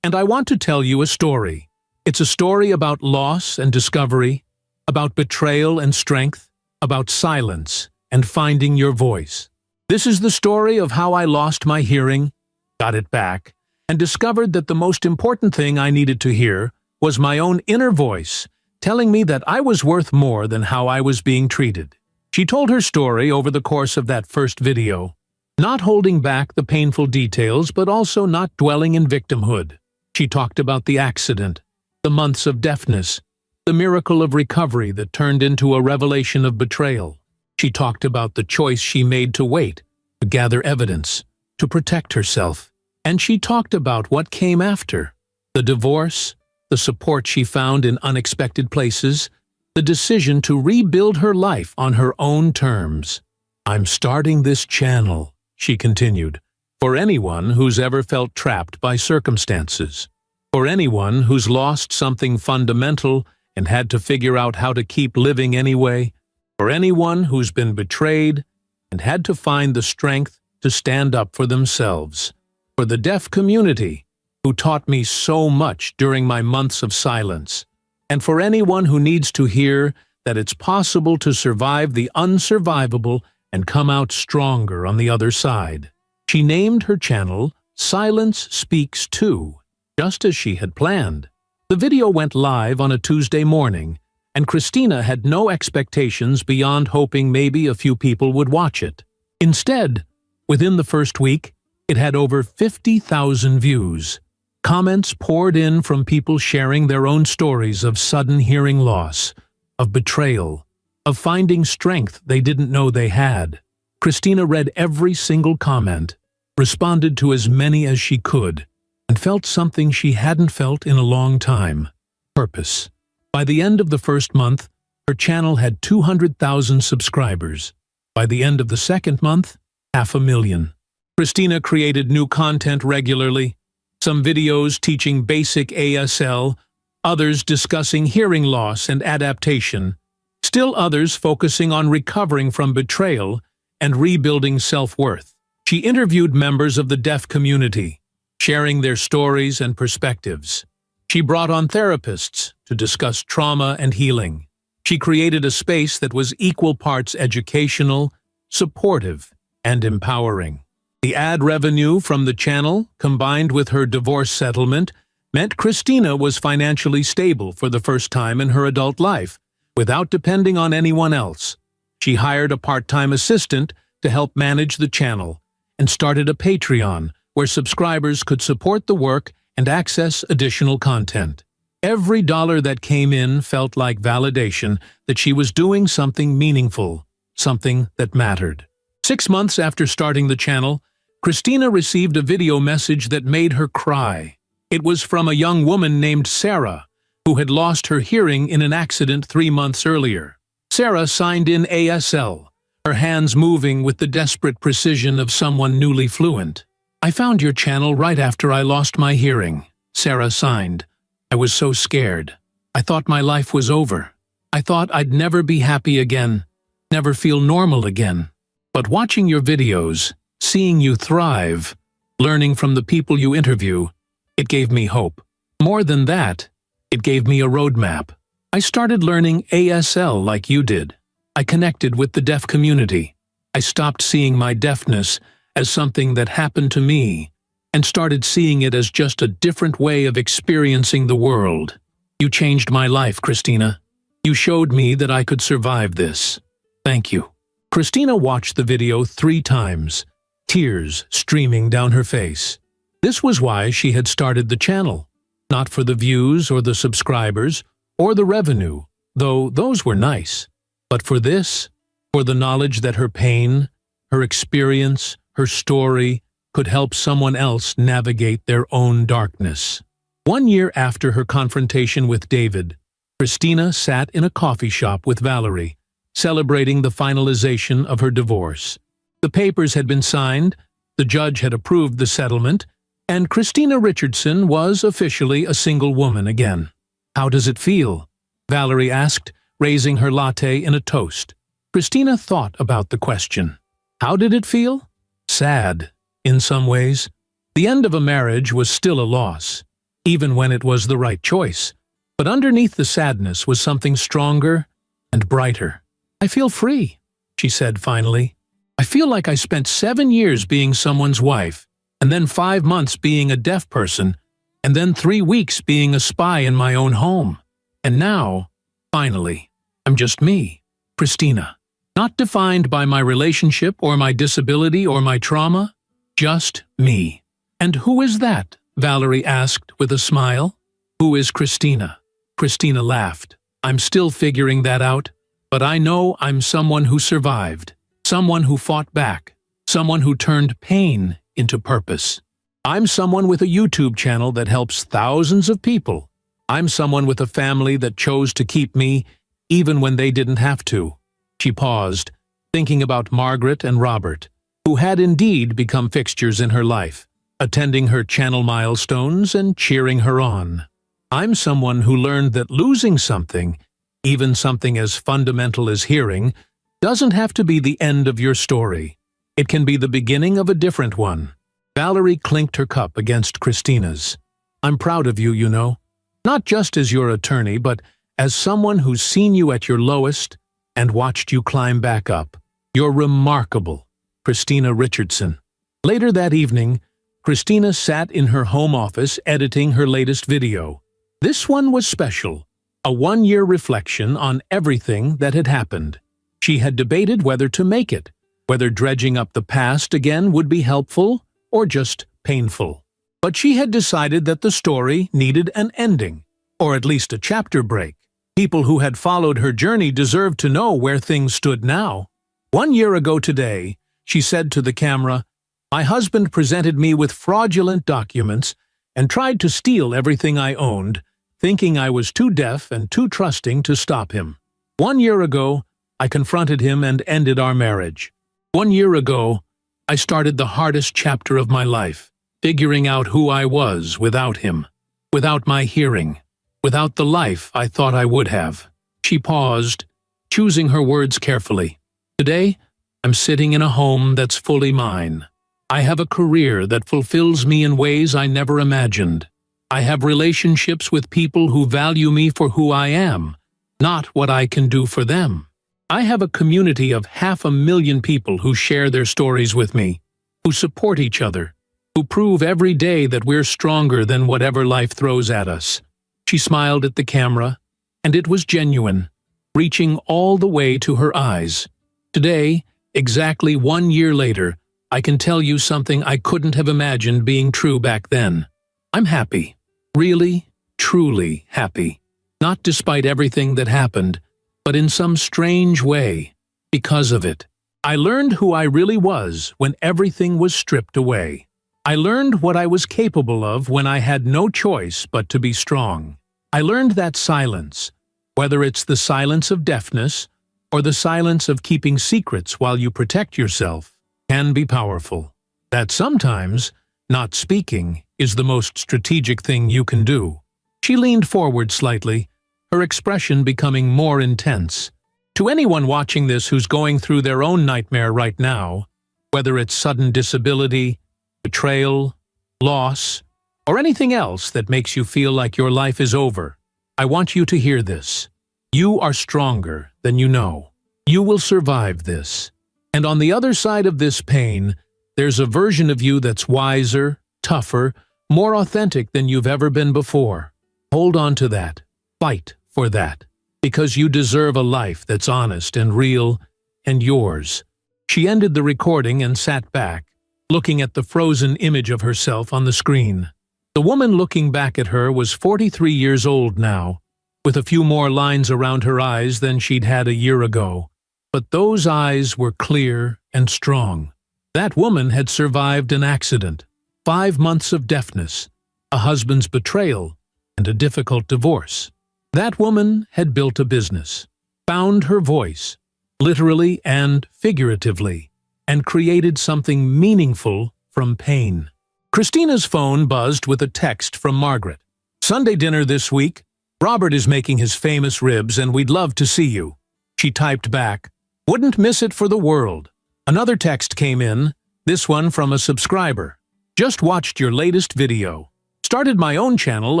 and I want to tell you a story. It's a story about loss and discovery, about betrayal and strength, about silence and finding your voice. This is the story of how I lost my hearing, got it back, and discovered that the most important thing I needed to hear was my own inner voice telling me that I was worth more than how I was being treated." She told her story over the course of that first video, not holding back the painful details but also not dwelling in victimhood. She talked about the accident, the months of deafness, the miracle of recovery that turned into a revelation of betrayal. She talked about the choice she made to wait, to gather evidence, to protect herself. And she talked about what came after: the divorce, the support she found in unexpected places, the decision to rebuild her life on her own terms. "I'm starting this channel," she continued, "for anyone who's ever felt trapped by circumstances, for anyone who's lost something fundamental and had to figure out how to keep living anyway, for anyone who's been betrayed and had to find the strength to stand up for themselves, for the deaf community who taught me so much during my months of silence, and for anyone who needs to hear that it's possible to survive the unsurvivable and come out stronger on the other side." She named her channel Silence Speaks Too, just as she had planned. The video went live on a Tuesday morning, and Christina had no expectations beyond hoping maybe a few people would watch it. Instead, within the first week, it had over 50,000 views. Comments poured in from people sharing their own stories of sudden hearing loss, of betrayal, of finding strength they didn't know they had. Christina read every single comment, responded to as many as she could, and felt something she hadn't felt in a long time: purpose. By the end of the first month, her channel had 200,000 subscribers. By the end of the second month, 500,000. Christina created new content regularly, some videos teaching basic ASL, others discussing hearing loss and adaptation, still others focusing on recovering from betrayal and rebuilding self-worth. She interviewed members of the deaf community, sharing their stories and perspectives. She brought on therapists to discuss trauma and healing. She created a space that was equal parts educational, supportive, and empowering. The ad revenue from the channel, combined with her divorce settlement, meant Christina was financially stable for the first time in her adult life, without depending on anyone else. She hired a part-time assistant to help manage the channel, and started a Patreon where subscribers could support the work and access additional content. Every dollar that came in felt like validation that she was doing something meaningful, something that mattered. 6 months after starting the channel, Christina received a video message that made her cry. It was from a young woman named Sarah, who had lost her hearing in an accident 3 months earlier. Sarah signed in ASL, her hands moving with the desperate precision of someone newly fluent. "I found your channel right after I lost my hearing," Sarah signed. "I was so scared. I thought my life was over. I thought I'd never be happy again, never feel normal again. But watching your videos, seeing you thrive, learning from the people you interview, it gave me hope. More than that, it gave me a roadmap. I started learning ASL like you did. I connected with the deaf community. I stopped seeing my deafness as something that happened to me and started seeing it as just a different way of experiencing the world. You changed my life, Christina. You showed me that I could survive this. Thank you." Christina watched the video 3 times, tears streaming down her face. This was why she had started the channel. Not for the views or the subscribers or the revenue, though those were nice, but for this, for the knowledge that her pain, her experience, her story could help someone else navigate their own darkness. 1 year after her confrontation with David, Christina sat in a coffee shop with Valerie, celebrating the finalization of her divorce. The papers had been signed, the judge had approved the settlement, and Christina Richardson was officially a single woman again. "How does it feel?" Valerie asked, raising her latte in a toast. Christina thought about the question. How did it feel? Sad, in some ways. The end of a marriage was still a loss, even when it was the right choice. But underneath the sadness was something stronger and brighter. "I feel free," she said finally. "I feel like I spent 7 years being someone's wife, and then 5 months being a deaf person, and then 3 weeks being a spy in my own home. And now, finally, I'm just me, Christina. Not defined by my relationship or my disability or my trauma, just me." "And who is that?" Valerie asked with a smile. "Who is Christina?" Christina laughed. "I'm still figuring that out, but I know I'm someone who survived, someone who fought back, someone who turned pain into purpose. I'm someone with a YouTube channel that helps thousands of people. I'm someone with a family that chose to keep me even when they didn't have to." She paused, thinking about Margaret and Robert, who had indeed become fixtures in her life, attending her channel milestones and cheering her on. "I'm someone who learned that losing something, even something as fundamental as hearing, doesn't have to be the end of your story. It can be the beginning of a different one." Valerie clinked her cup against Christina's. "I'm proud of you, you know. Not just as your attorney, but as someone who's seen you at your lowest and watched you climb back up. You're remarkable, Christina Richardson." Later that evening, Christina sat in her home office editing her latest video. This one was special, a 1-year reflection on everything that had happened. She had debated whether to make it, whether dredging up the past again would be helpful or just painful. But she had decided that the story needed an ending, or at least a chapter break. People who had followed her journey deserved to know where things stood now. 1 year ago today, she said to the camera, "My husband presented me with fraudulent documents and tried to steal everything I owned, thinking I was too deaf and too trusting to stop him. 1 year ago, I confronted him and ended our marriage. 1 year ago, I started the hardest chapter of my life, figuring out who I was without him, without my hearing, without the life I thought I would have." She paused, choosing her words carefully. "Today, I'm sitting in a home that's fully mine. I have a career that fulfills me in ways I never imagined. I have relationships with people who value me for who I am, not what I can do for them. I have a community of 500,000 people who share their stories with me, who support each other, who prove every day that we're stronger than whatever life throws at us." She smiled at the camera, and it was genuine, reaching all the way to her eyes. Today, exactly 1 year later, I can tell you something I couldn't have imagined being true back then. I'm happy. Really, truly happy. Not despite everything that happened, but in some strange way, because of it. I learned who I really was when everything was stripped away. I learned what I was capable of when I had no choice but to be strong. I learned that silence, whether it's the silence of deafness or the silence of keeping secrets while you protect yourself, can be powerful. That sometimes, not speaking is the most strategic thing you can do. She leaned forward slightly, her expression becoming more intense. To anyone watching this who's going through their own nightmare right now, whether it's sudden disability, betrayal, loss, or anything else that makes you feel like your life is over, I want you to hear this. You are stronger than you know. You will survive this. And on the other side of this pain, there's a version of you that's wiser, tougher, more authentic than you've ever been before. Hold on to that. Fight for that. Because you deserve a life that's honest and real and yours. She ended the recording and sat back, looking at the frozen image of herself on the screen. The woman looking back at her was 43 years old now, with a few more lines around her eyes than she'd had a year ago. But those eyes were clear and strong. That woman had survived an accident, 5 months of deafness, a husband's betrayal, and a difficult divorce. That woman had built a business, found her voice, literally and figuratively, and created something meaningful from pain. Christina's phone buzzed with a text from Margaret. "Sunday dinner this week. Robert is making his famous ribs and we'd love to see you." She typed back, "Wouldn't miss it for the world." Another text came in, this one from a subscriber. "Just watched your latest video. Started my own channel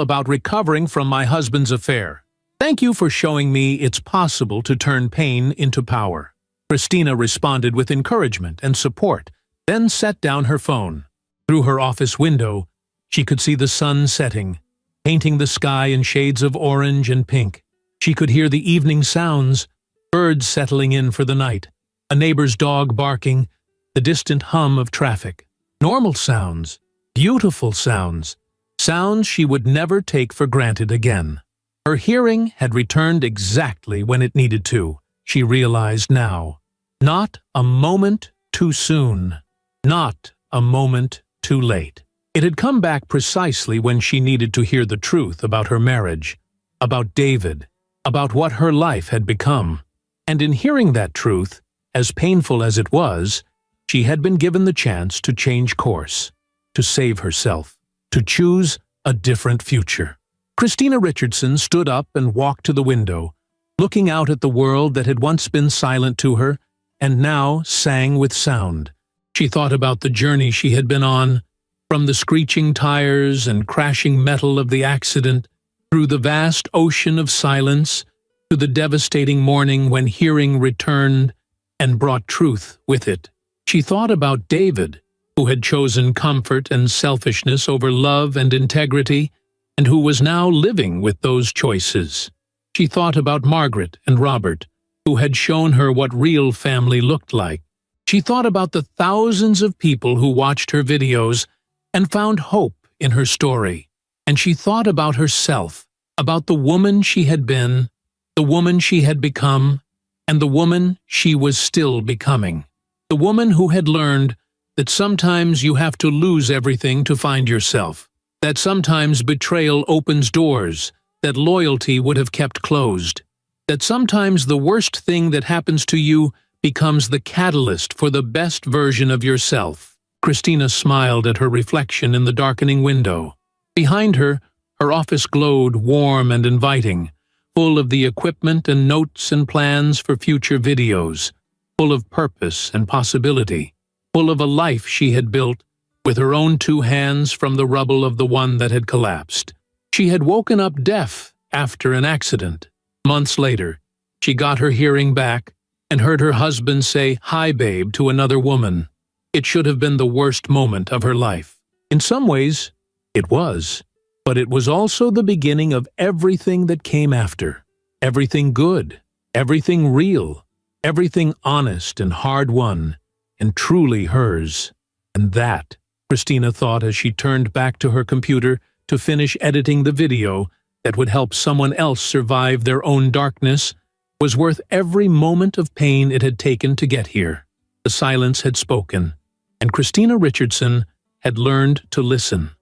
about recovering from my husband's affair. Thank you for showing me it's possible to turn pain into power." Christina responded with encouragement and support, then set down her phone. Through her office window, she could see the sun setting, painting the sky in shades of orange and pink. She could hear the evening sounds, birds settling in for the night, a neighbor's dog barking, the distant hum of traffic. Normal sounds, beautiful sounds, sounds she would never take for granted again. Her hearing had returned exactly when it needed to, she realized now. Not a moment too soon. Not a moment too late. It had come back precisely when she needed to hear the truth about her marriage, about David, about what her life had become. And in hearing that truth, as painful as it was, she had been given the chance to change course, to save herself, to choose a different future. Christina Richardson stood up and walked to the window, looking out at the world that had once been silent to her and now sang with sound. She thought about the journey she had been on, from the screeching tires and crashing metal of the accident, through the vast ocean of silence, to the devastating morning when hearing returned and brought truth with it. She thought about David, who had chosen comfort and selfishness over love and integrity, and who was now living with those choices. She thought about Margaret and Robert, who had shown her what real family looked like. She thought about the thousands of people who watched her videos and found hope in her story. And she thought about herself, about the woman she had been, the woman she had become, and the woman she was still becoming. The woman who had learned that sometimes you have to lose everything to find yourself, that sometimes betrayal opens doors that loyalty would have kept closed, that sometimes the worst thing that happens to you becomes the catalyst for the best version of yourself. Christina smiled at her reflection in the darkening window. Behind her, her office glowed warm and inviting, full of the equipment and notes and plans for future videos, full of purpose and possibility, full of a life she had built with her own 2 hands from the rubble of the one that had collapsed. She had woken up deaf after an accident. Months later, she got her hearing back and heard her husband say, "Hi, babe," to another woman. It should have been the worst moment of her life. In some ways, it was. But it was also the beginning of everything that came after. Everything good, everything real, everything honest and hard-won, and truly hers. And that, Christina thought as she turned back to her computer to finish editing the video that would help someone else survive their own darkness, was worth every moment of pain it had taken to get here. The silence had spoken, and Christina Richardson had learned to listen.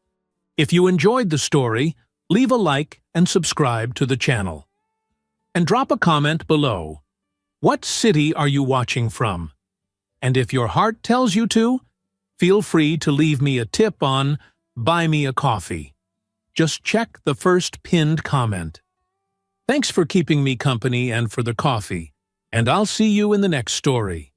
If you enjoyed the story, leave a like and subscribe to the channel. And drop a comment below. What city are you watching from? And if your heart tells you to, feel free to leave me a tip on Buy Me a Coffee. Just check the first pinned comment. Thanks for keeping me company and for the coffee, and I'll see you in the next story.